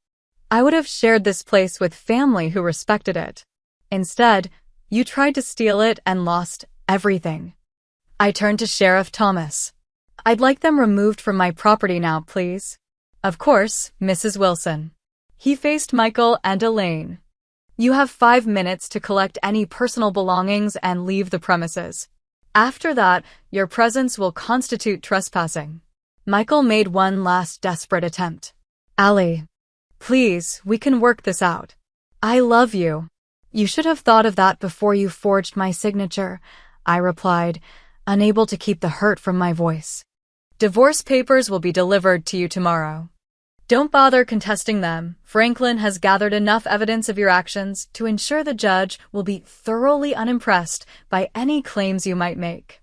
I would have shared this place with family who respected it. Instead, you tried to steal it and lost everything. I turned to Sheriff Thomas. I'd like them removed from my property now, please. Of course, Mrs. Wilson. He faced Michael and Elaine. You have 5 minutes to collect any personal belongings and leave the premises. After that, your presence will constitute trespassing. Michael made one last desperate attempt. Ali. Please, we can work this out. I love you. You should have thought of that before you forged my signature, I replied, unable to keep the hurt from my voice. Divorce papers will be delivered to you tomorrow. Don't bother contesting them. Franklin has gathered enough evidence of your actions to ensure the judge will be thoroughly unimpressed by any claims you might make.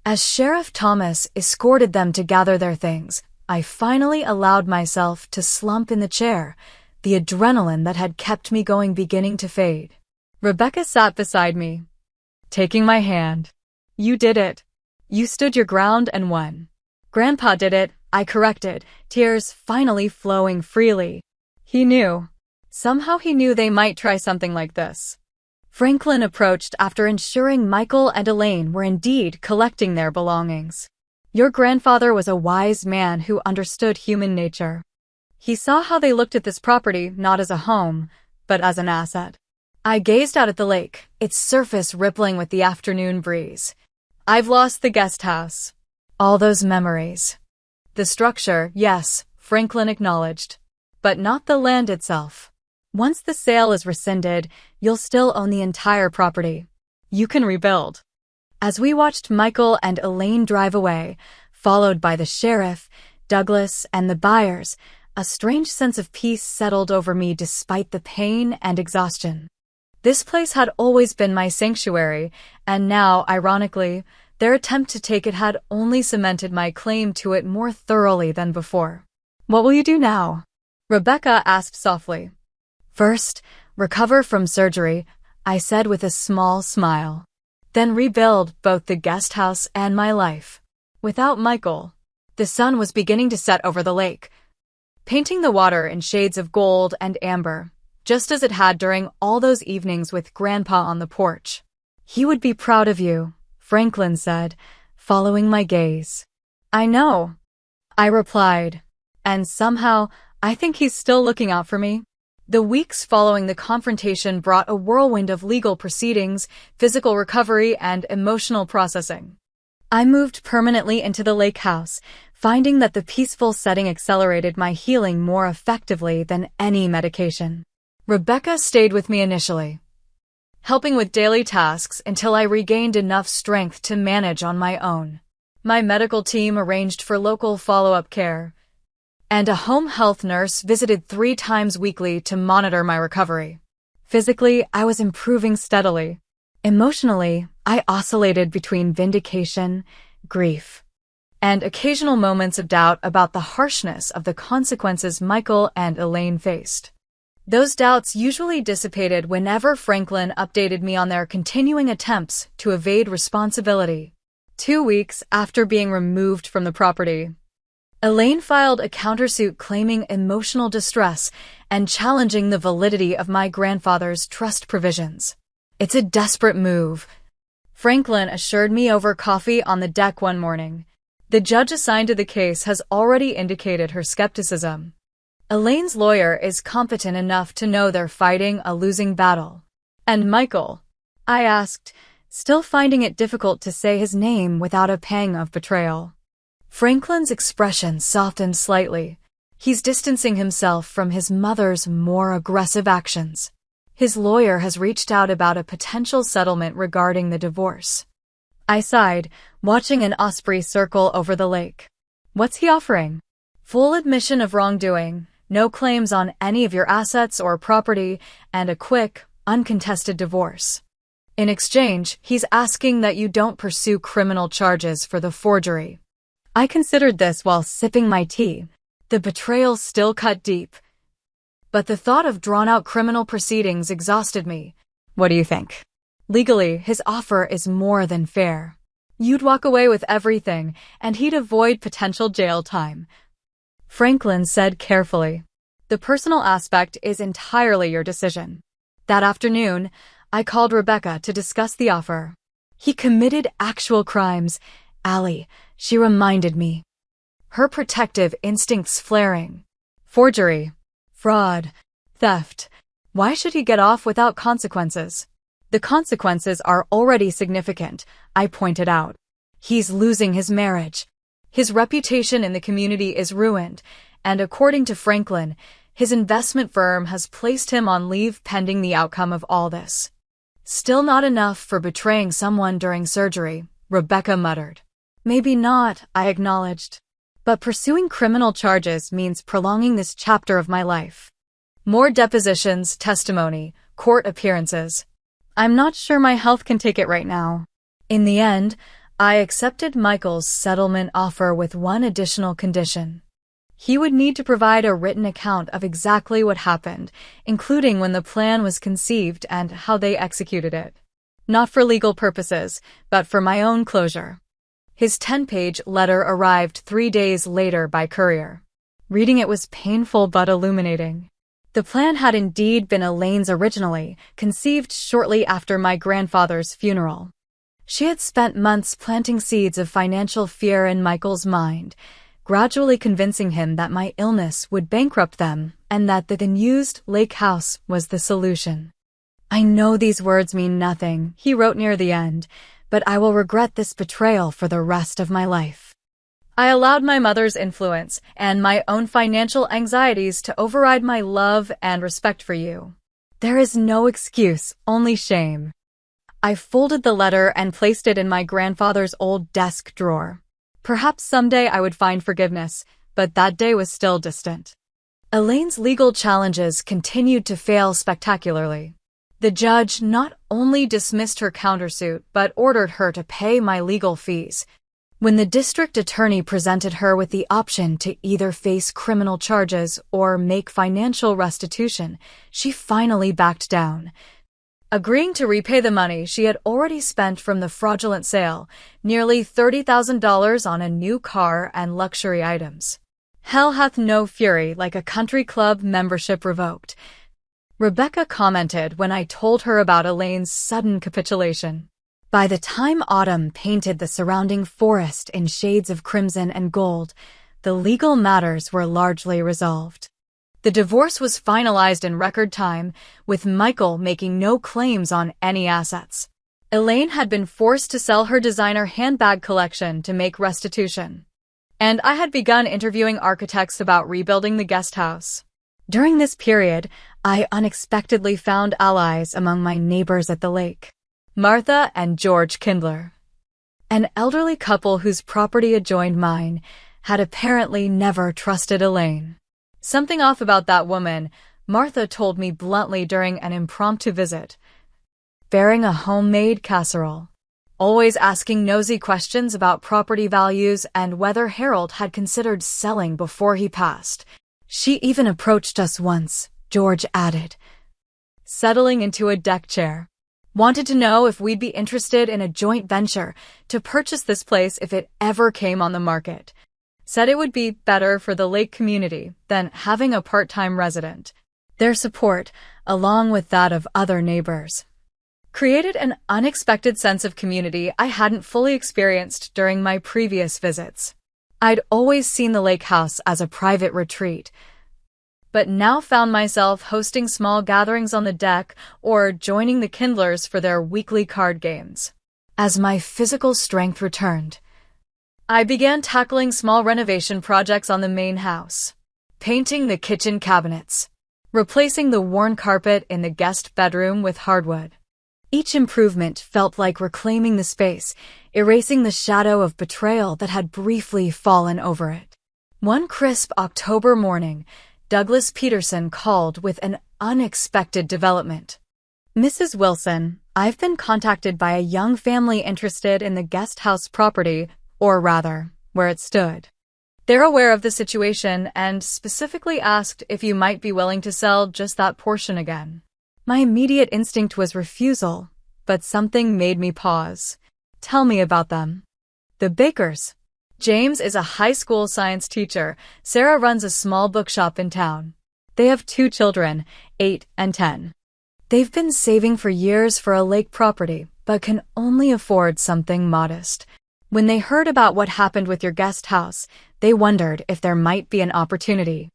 As Sheriff Thomas escorted them to gather their things, I finally allowed myself to slump in the chair, the adrenaline that had kept me going beginning to fade. Rebecca sat beside me, taking my hand. You did it. You stood your ground and won. Grandpa did it, I corrected, tears finally flowing freely. He knew. Somehow he knew they might try something like this. Franklin approached after ensuring Michael and Elaine were indeed collecting their belongings. Your grandfather was a wise man who understood human nature. He saw how they looked at this property not as a home, but as an asset. I gazed out at the lake, its surface rippling with the afternoon breeze. I've lost the guest house. All those memories. The structure, yes, Franklin acknowledged. But not the land itself. Once the sale is rescinded, you'll still own the entire property. You can rebuild. As we watched Michael and Elaine drive away, followed by the sheriff, Douglas, and the buyers, a strange sense of peace settled over me despite the pain and exhaustion. This place had always been my sanctuary, and now, ironically, their attempt to take it had only cemented my claim to it more thoroughly than before. What will you do now? Rebecca asked softly. First, recover from surgery, I said with a small smile. Then rebuild both the guest house and my life. Without Michael, the sun was beginning to set over the lake, painting the water in shades of gold and amber, just as it had during all those evenings with Grandpa on the porch. He would be proud of you, Franklin said, following my gaze. I know. I replied. And somehow, I think he's still looking out for me. The weeks following the confrontation brought a whirlwind of legal proceedings, physical recovery, and emotional processing. I moved permanently into the lake house, finding that the peaceful setting accelerated my healing more effectively than any medication. Rebecca stayed with me initially, helping with daily tasks until I regained enough strength to manage on my own. My medical team arranged for local follow-up care, and a home health nurse visited 3 times weekly to monitor my recovery. Physically, I was improving steadily. Emotionally, I oscillated between vindication, grief, and occasional moments of doubt about the harshness of the consequences Michael and Elaine faced. Those doubts usually dissipated whenever Franklin updated me on their continuing attempts to evade responsibility. 2 weeks after being removed from the property, Elaine filed a countersuit claiming emotional distress and challenging the validity of my grandfather's trust provisions. It's a desperate move, Franklin assured me over coffee on the deck one morning. The judge assigned to the case has already indicated her skepticism. Elaine's lawyer is competent enough to know they're fighting a losing battle. And Michael? I asked, still finding it difficult to say his name without a pang of betrayal. Franklin's expression softened slightly. He's distancing himself from his mother's more aggressive actions. His lawyer has reached out about a potential settlement regarding the divorce. I sighed, watching an osprey circle over the lake. What's he offering? Full admission of wrongdoing, no claims on any of your assets or property, and a quick, uncontested divorce. In exchange, he's asking that you don't pursue criminal charges for the forgery. I considered this while sipping my tea. The betrayal still cut deep. But the thought of drawn-out criminal proceedings exhausted me. What do you think? Legally, his offer is more than fair. You'd walk away with everything, and he'd avoid potential jail time. Franklin said carefully. The personal aspect is entirely your decision. That afternoon, I called Rebecca to discuss the offer. He committed actual crimes, Allie, she reminded me. Her protective instincts flaring. Forgery, fraud, theft. Why should he get off without consequences? The consequences are already significant, I pointed out. He's losing his marriage. His reputation in the community is ruined, and according to Franklin, his investment firm has placed him on leave pending the outcome of all this. Still not enough for betraying someone during surgery, Rebecca muttered. Maybe not, I acknowledged. But pursuing criminal charges means prolonging this chapter of my life. More depositions, testimony, court appearances. I'm not sure my health can take it right now. In the end, I accepted Michael's settlement offer with one additional condition. He would need to provide a written account of exactly what happened, including when the plan was conceived and how they executed it. Not for legal purposes, but for my own closure. His 10-page letter arrived 3 days later by courier. Reading it was painful but illuminating. The plan had indeed been Elaine's originally, conceived shortly after my grandfather's funeral. She had spent months planting seeds of financial fear in Michael's mind, gradually convincing him that my illness would bankrupt them and that the unused lake house was the solution. I know these words mean nothing, he wrote near the end, but I will regret this betrayal for the rest of my life. I allowed my mother's influence and my own financial anxieties to override my love and respect for you. There is no excuse, only shame. I folded the letter and placed it in my grandfather's old desk drawer. Perhaps someday I would find forgiveness, but that day was still distant. Elaine's legal challenges continued to fail spectacularly. The judge not only dismissed her countersuit but ordered her to pay my legal fees. When the district attorney presented her with the option to either face criminal charges or make financial restitution, she finally backed down, agreeing to repay the money she had already spent from the fraudulent sale, nearly $30,000 on a new car and luxury items. Hell hath no fury like a country club membership revoked, Rebecca commented when I told her about Elaine's sudden capitulation. By the time autumn painted the surrounding forest in shades of crimson and gold, the legal matters were largely resolved. The divorce was finalized in record time, with Michael making no claims on any assets. Elaine had been forced to sell her designer handbag collection to make restitution. And I had begun interviewing architects about rebuilding the guest house. During this period, I unexpectedly found allies among my neighbors at the lake. Martha and George Kindler, an elderly couple whose property adjoined mine, had apparently never trusted Elaine. Something off about that woman, Martha told me bluntly during an impromptu visit. Bearing a homemade casserole, always asking nosy questions about property values and whether Harold had considered selling before he passed. She even approached us once, George added, settling into a deck chair. Wanted to know if we'd be interested in a joint venture to purchase this place if it ever came on the market. Said it would be better for the lake community than having a part-time resident. Their support, along with that of other neighbors, created an unexpected sense of community I hadn't fully experienced during my previous visits. I'd always seen the lake house as a private retreat, but now found myself hosting small gatherings on the deck or joining the Kindlers for their weekly card games. As my physical strength returned, I began tackling small renovation projects on the main house, painting the kitchen cabinets, replacing the worn carpet in the guest bedroom with hardwood. Each improvement felt like reclaiming the space, erasing the shadow of betrayal that had briefly fallen over it. One crisp October morning, Douglas Peterson called with an unexpected development. Mrs. Wilson, I've been contacted by a young family interested in the guest house property, or rather, where it stood. They're aware of the situation and specifically asked if you might be willing to sell just that portion again. My immediate instinct was refusal, but something made me pause. Tell me about them. The Bakers. James is a high school science teacher. Sarah runs a small bookshop in town. They have 2 children, 8 and 10. They've been saving for years for a lake property, but can only afford something modest. When they heard about what happened with your guest house, they wondered if there might be an opportunity.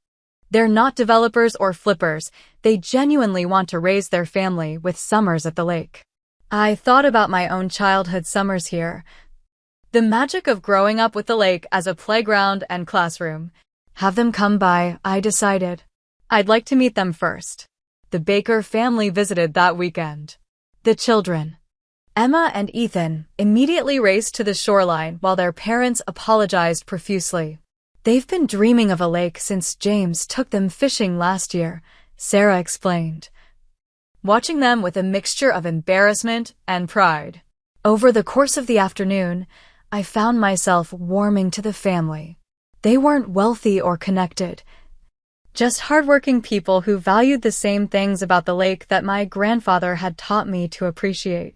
They're not developers or flippers. They genuinely want to raise their family with summers at the lake. I thought about my own childhood summers here. The magic of growing up with the lake as a playground and classroom. Have them come by, I decided. I'd like to meet them first. The Baker family visited that weekend. The children, Emma and Ethan, immediately raced to the shoreline while their parents apologized profusely. They've been dreaming of a lake since James took them fishing last year, Sarah explained, watching them with a mixture of embarrassment and pride. Over the course of the afternoon, I found myself warming to the family. They weren't wealthy or connected, just hardworking people who valued the same things about the lake that my grandfather had taught me to appreciate.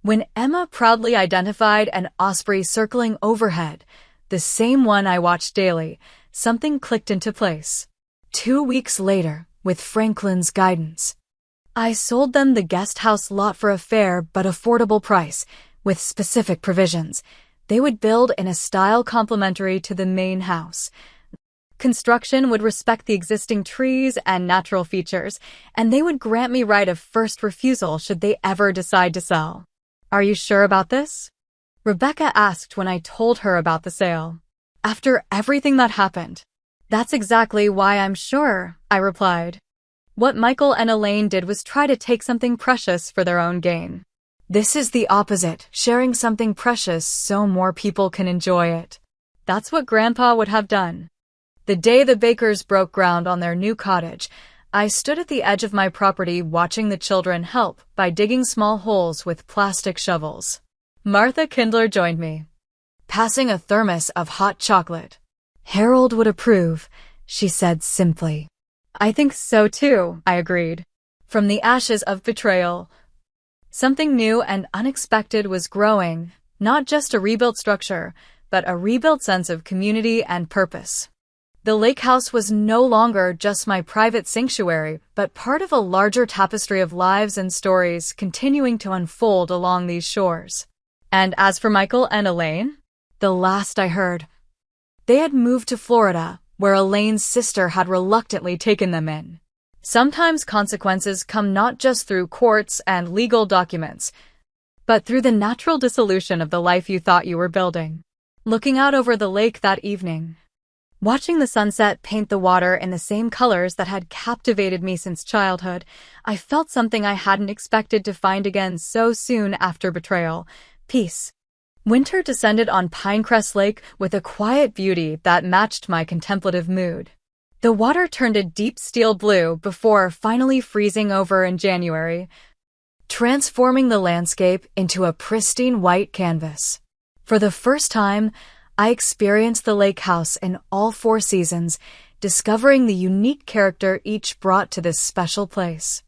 When Emma proudly identified an osprey circling overhead, the same one I watched daily, something clicked into place. 2 weeks later, with Franklin's guidance, I sold them the guest house lot for a fair but affordable price, with specific provisions. They would build in a style complementary to the main house. Construction would respect the existing trees and natural features, and they would grant me right of first refusal should they ever decide to sell. Are you sure about this? Rebecca asked when I told her about the sale. After everything that happened. That's exactly why I'm sure, I replied. What Michael and Elaine did was try to take something precious for their own gain. This is the opposite, sharing something precious so more people can enjoy it. That's what Grandpa would have done. The day the Bakers broke ground on their new cottage, I stood at the edge of my property watching the children help by digging small holes with plastic shovels. Martha Kindler joined me, passing a thermos of hot chocolate. Harold would approve, she said simply. I think so too, I agreed. From the ashes of betrayal, something new and unexpected was growing, not just a rebuilt structure, but a rebuilt sense of community and purpose. The lake house was no longer just my private sanctuary, but part of a larger tapestry of lives and stories continuing to unfold along these shores. And as for Michael and Elaine, the last I heard, They had moved to Florida, where Elaine's sister had reluctantly taken them in. Sometimes consequences come not just through courts and legal documents, but through the natural dissolution of the life you thought you were building. Looking out over the lake that evening, watching the sunset paint the water in the same colors that had captivated me since childhood, I felt something I hadn't expected to find again so soon after betrayal: peace. Winter descended on Pinecrest Lake with a quiet beauty that matched my contemplative mood. The water turned a deep steel blue before finally freezing over in January, transforming the landscape into a pristine white canvas. For the first time, I experienced the lake house in all 4 seasons, discovering the unique character each brought to this special place.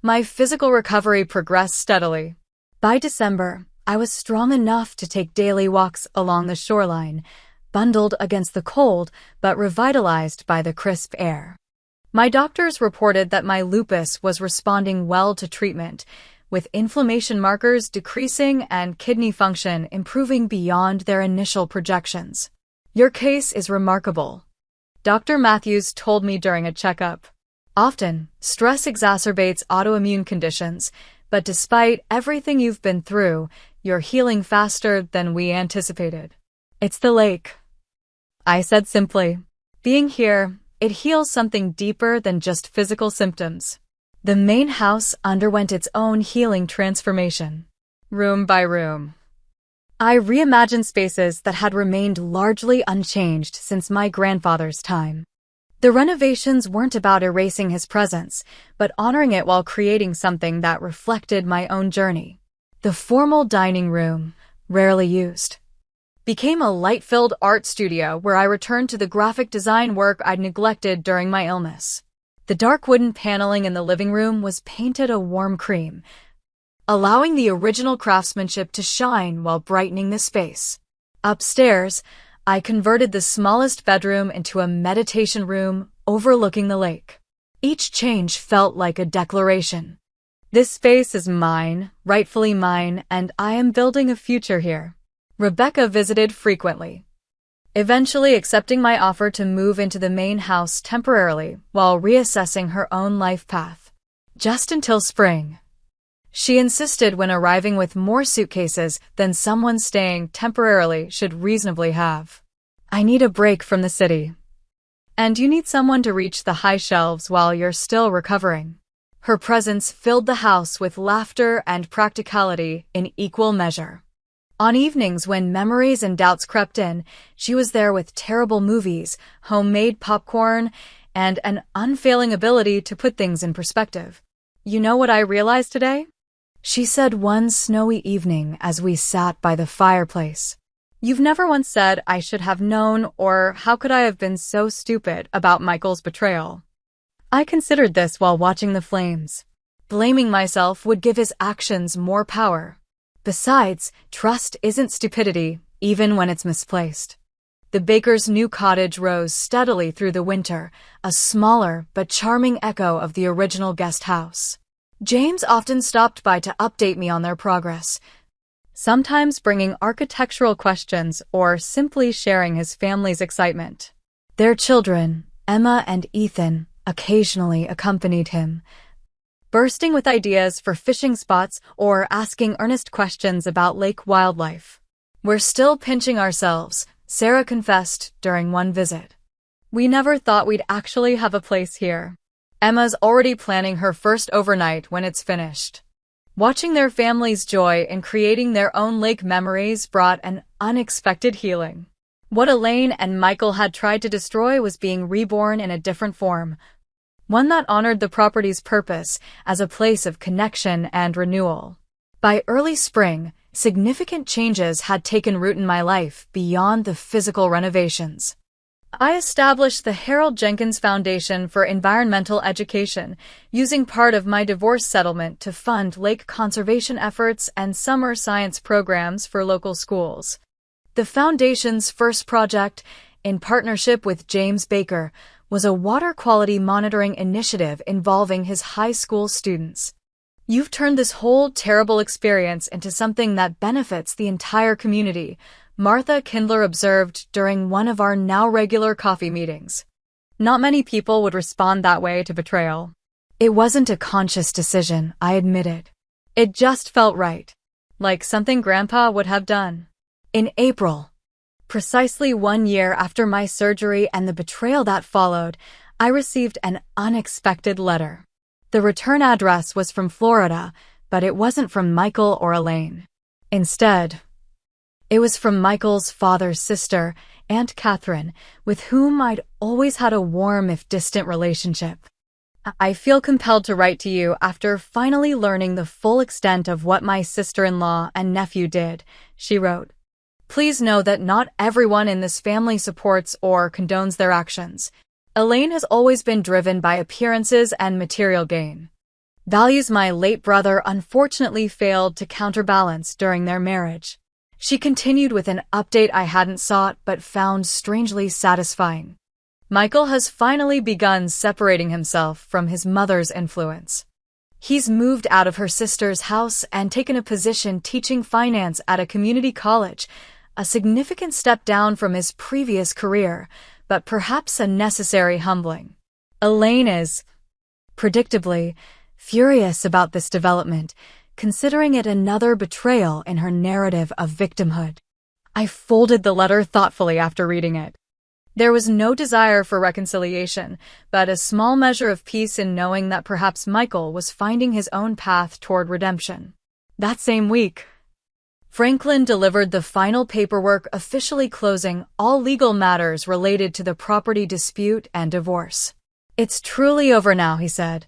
My physical recovery progressed steadily. By December, I was strong enough to take daily walks along the shoreline, bundled against the cold but revitalized by the crisp air. My doctors reported that my lupus was responding well to treatment, with inflammation markers decreasing and kidney function improving beyond their initial projections. "Your case is remarkable," Dr. Matthews told me during a checkup. "Often, stress exacerbates autoimmune conditions, but despite everything you've been through, you're healing faster than we anticipated." "It's the lake," I said simply. "Being here, it heals something deeper than just physical symptoms." The main house underwent its own healing transformation. Room by room, I reimagined spaces that had remained largely unchanged since my grandfather's time. The renovations weren't about erasing his presence, but honoring it while creating something that reflected my own journey. The formal dining room, rarely used, became a light-filled art studio where I returned to the graphic design work I'd neglected during my illness. The dark wooden paneling in the living room was painted a warm cream, allowing the original craftsmanship to shine while brightening the space. Upstairs, I converted the smallest bedroom into a meditation room overlooking the lake. Each change felt like a declaration. This space is mine, rightfully mine, and I am building a future here. Rebecca visited frequently, eventually accepting my offer to move into the main house temporarily while reassessing her own life path. Just until spring, she insisted, when arriving with more suitcases than someone staying temporarily should reasonably have. "I need a break from the city. And you need someone to reach the high shelves while you're still recovering." Her presence filled the house with laughter and practicality in equal measure. On evenings when memories and doubts crept in, she was there with terrible movies, homemade popcorn, and an unfailing ability to put things in perspective. "You know what I realized today?" she said one snowy evening as we sat by the fireplace. "You've never once said I should have known, or how could I have been so stupid about Michael's betrayal." I considered this while watching the flames. Blaming myself would give his actions more power. Besides, trust isn't stupidity, even when it's misplaced. The baker's new cottage rose steadily through the winter, a smaller but charming echo of the original guest house. James often stopped by to update me on their progress, sometimes bringing architectural questions or simply sharing his family's excitement. Their children, Emma and Ethan, occasionally accompanied him, bursting with ideas for fishing spots or asking earnest questions about lake wildlife. "We're still pinching ourselves," Sarah confessed during one visit. "We never thought we'd actually have a place here." Emma's already planning her first overnight when it's finished. Watching their family's joy in creating their own lake memories brought an unexpected healing. What Elaine and Michael had tried to destroy was being reborn in a different form, one that honored the property's purpose as a place of connection and renewal. By early spring, significant changes had taken root in my life beyond the physical renovations. I established the Harold Jenkins Foundation for Environmental Education, using part of my divorce settlement to fund lake conservation efforts and summer science programs for local schools. The foundation's first project, in partnership with James Baker, was a water quality monitoring initiative involving his high school students. "You've turned this whole terrible experience into something that benefits the entire community," Martha Kindler observed during one of our now regular coffee meetings. Not many people would respond that way to betrayal. It wasn't a conscious decision, I admitted. It just felt right. Like something Grandpa would have done. In April, precisely 1 year after my surgery and the betrayal that followed, I received an unexpected letter. The return address was from Florida, but it wasn't from Michael or Elaine. Instead, it was from Michael's father's sister, Aunt Catherine, with whom I'd always had a warm if distant relationship. I feel compelled to write to you after finally learning the full extent of what my sister-in-law and nephew did, she wrote. Please know that not everyone in this family supports or condones their actions. Elaine has always been driven by appearances and material gain. Values my late brother unfortunately failed to counterbalance during their marriage. She continued with an update I hadn't sought but found strangely satisfying. Michael has finally begun separating himself from his mother's influence. He's moved out of her sister's house and taken a position teaching finance at a community college, a significant step down from his previous career, but perhaps a necessary humbling. Elaine is, predictably, furious about this development, considering it another betrayal in her narrative of victimhood. I folded the letter thoughtfully after reading it. There was no desire for reconciliation, but a small measure of peace in knowing that perhaps Michael was finding his own path toward redemption. That same week, Franklin delivered the final paperwork officially closing all legal matters related to the property dispute and divorce. It's truly over now, he said,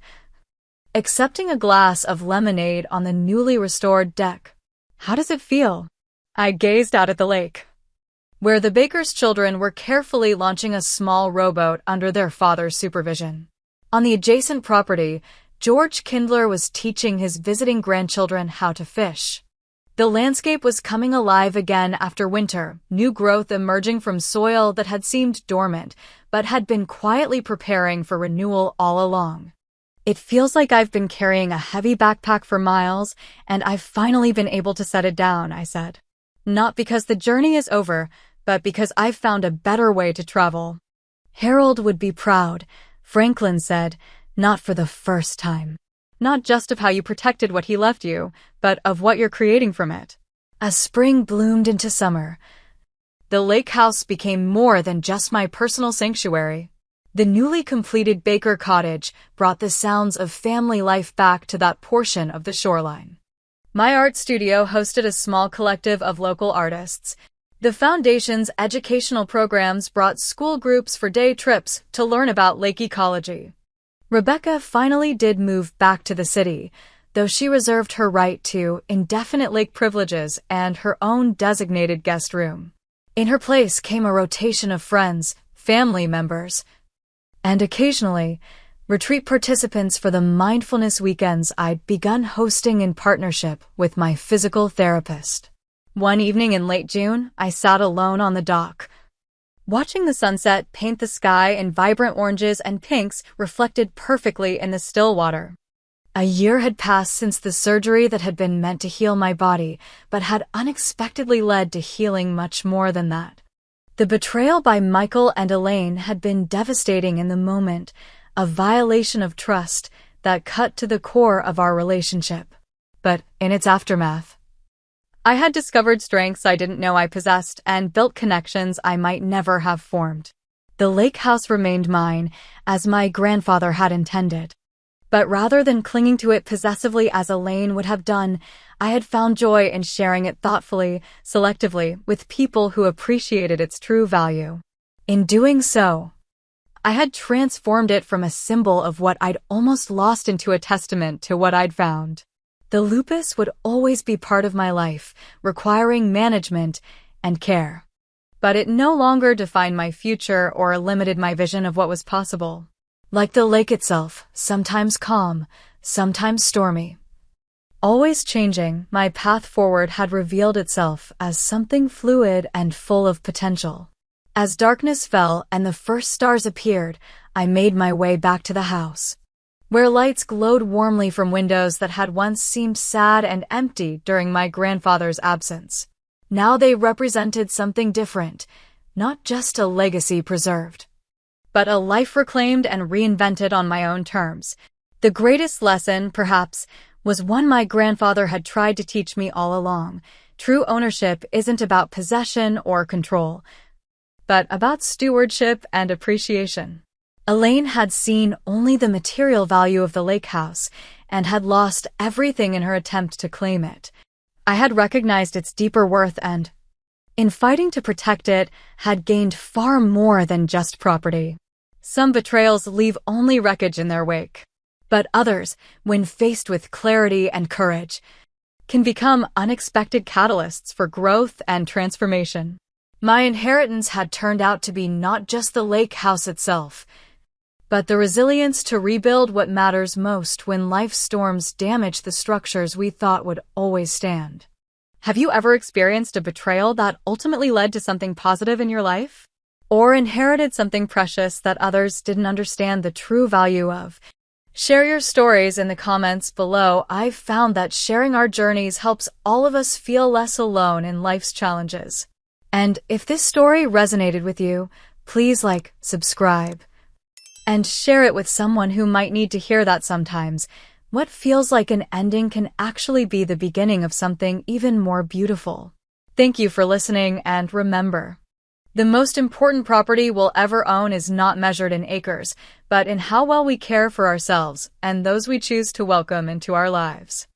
accepting a glass of lemonade on the newly restored deck. How does it feel? I gazed out at the lake, where the Baker's children were carefully launching a small rowboat under their father's supervision. On the adjacent property, George Kindler was teaching his visiting grandchildren how to fish. The landscape was coming alive again after winter, new growth emerging from soil that had seemed dormant, but had been quietly preparing for renewal all along. It feels like I've been carrying a heavy backpack for miles, and I've finally been able to set it down, I said. Not because the journey is over, but because I've found a better way to travel. Harold would be proud, Franklin said, not for the first time. Not just of how you protected what he left you, but of what you're creating from it. As spring bloomed into summer, the lake house became more than just my personal sanctuary. The newly completed Baker cottage brought the sounds of family life back to that portion of the shoreline. My art studio hosted a small collective of local artists. The foundation's educational programs brought school groups for day trips to learn about lake ecology. Rebecca finally did move back to the city, though she reserved her right to indefinite lake privileges and her own designated guest room. In her place came a rotation of friends, family members, and occasionally, retreat participants for the mindfulness weekends I'd begun hosting in partnership with my physical therapist. One evening in late June, I sat alone on the dock, watching the sunset paint the sky in vibrant oranges and pinks reflected perfectly in the still water. A year had passed since the surgery that had been meant to heal my body, but had unexpectedly led to healing much more than that. The betrayal by Michael and Elaine had been devastating in the moment, a violation of trust that cut to the core of our relationship. But in its aftermath, I had discovered strengths I didn't know I possessed and built connections I might never have formed. The lake house remained mine, as my grandfather had intended. But rather than clinging to it possessively as Elaine would have done, I had found joy in sharing it thoughtfully, selectively, with people who appreciated its true value. In doing so, I had transformed it from a symbol of what I'd almost lost into a testament to what I'd found. The lupus would always be part of my life, requiring management and care. But it no longer defined my future or limited my vision of what was possible. Like the lake itself, sometimes calm, sometimes stormy. Always changing, my path forward had revealed itself as something fluid and full of potential. As darkness fell and the first stars appeared, I made my way back to the house, where lights glowed warmly from windows that had once seemed sad and empty during my grandfather's absence. Now they represented something different, not just a legacy preserved, but a life reclaimed and reinvented on my own terms. The greatest lesson, perhaps, was one my grandfather had tried to teach me all along. True ownership isn't about possession or control, but about stewardship and appreciation. Elaine had seen only the material value of the lake house and had lost everything in her attempt to claim it. I had recognized its deeper worth and, in fighting to protect it, had gained far more than just property. Some betrayals leave only wreckage in their wake, but others, when faced with clarity and courage, can become unexpected catalysts for growth and transformation. My inheritance had turned out to be not just the lake house itself, but the resilience to rebuild what matters most when life's storms damage the structures we thought would always stand. Have you ever experienced a betrayal that ultimately led to something positive in your life? Or inherited something precious that others didn't understand the true value of? Share your stories in the comments below. I've found that sharing our journeys helps all of us feel less alone in life's challenges. And if this story resonated with you, please like, subscribe, and share it with someone who might need to hear that sometimes. What feels like an ending can actually be the beginning of something even more beautiful. Thank you for listening, and remember, the most important property we'll ever own is not measured in acres, but in how well we care for ourselves and those we choose to welcome into our lives.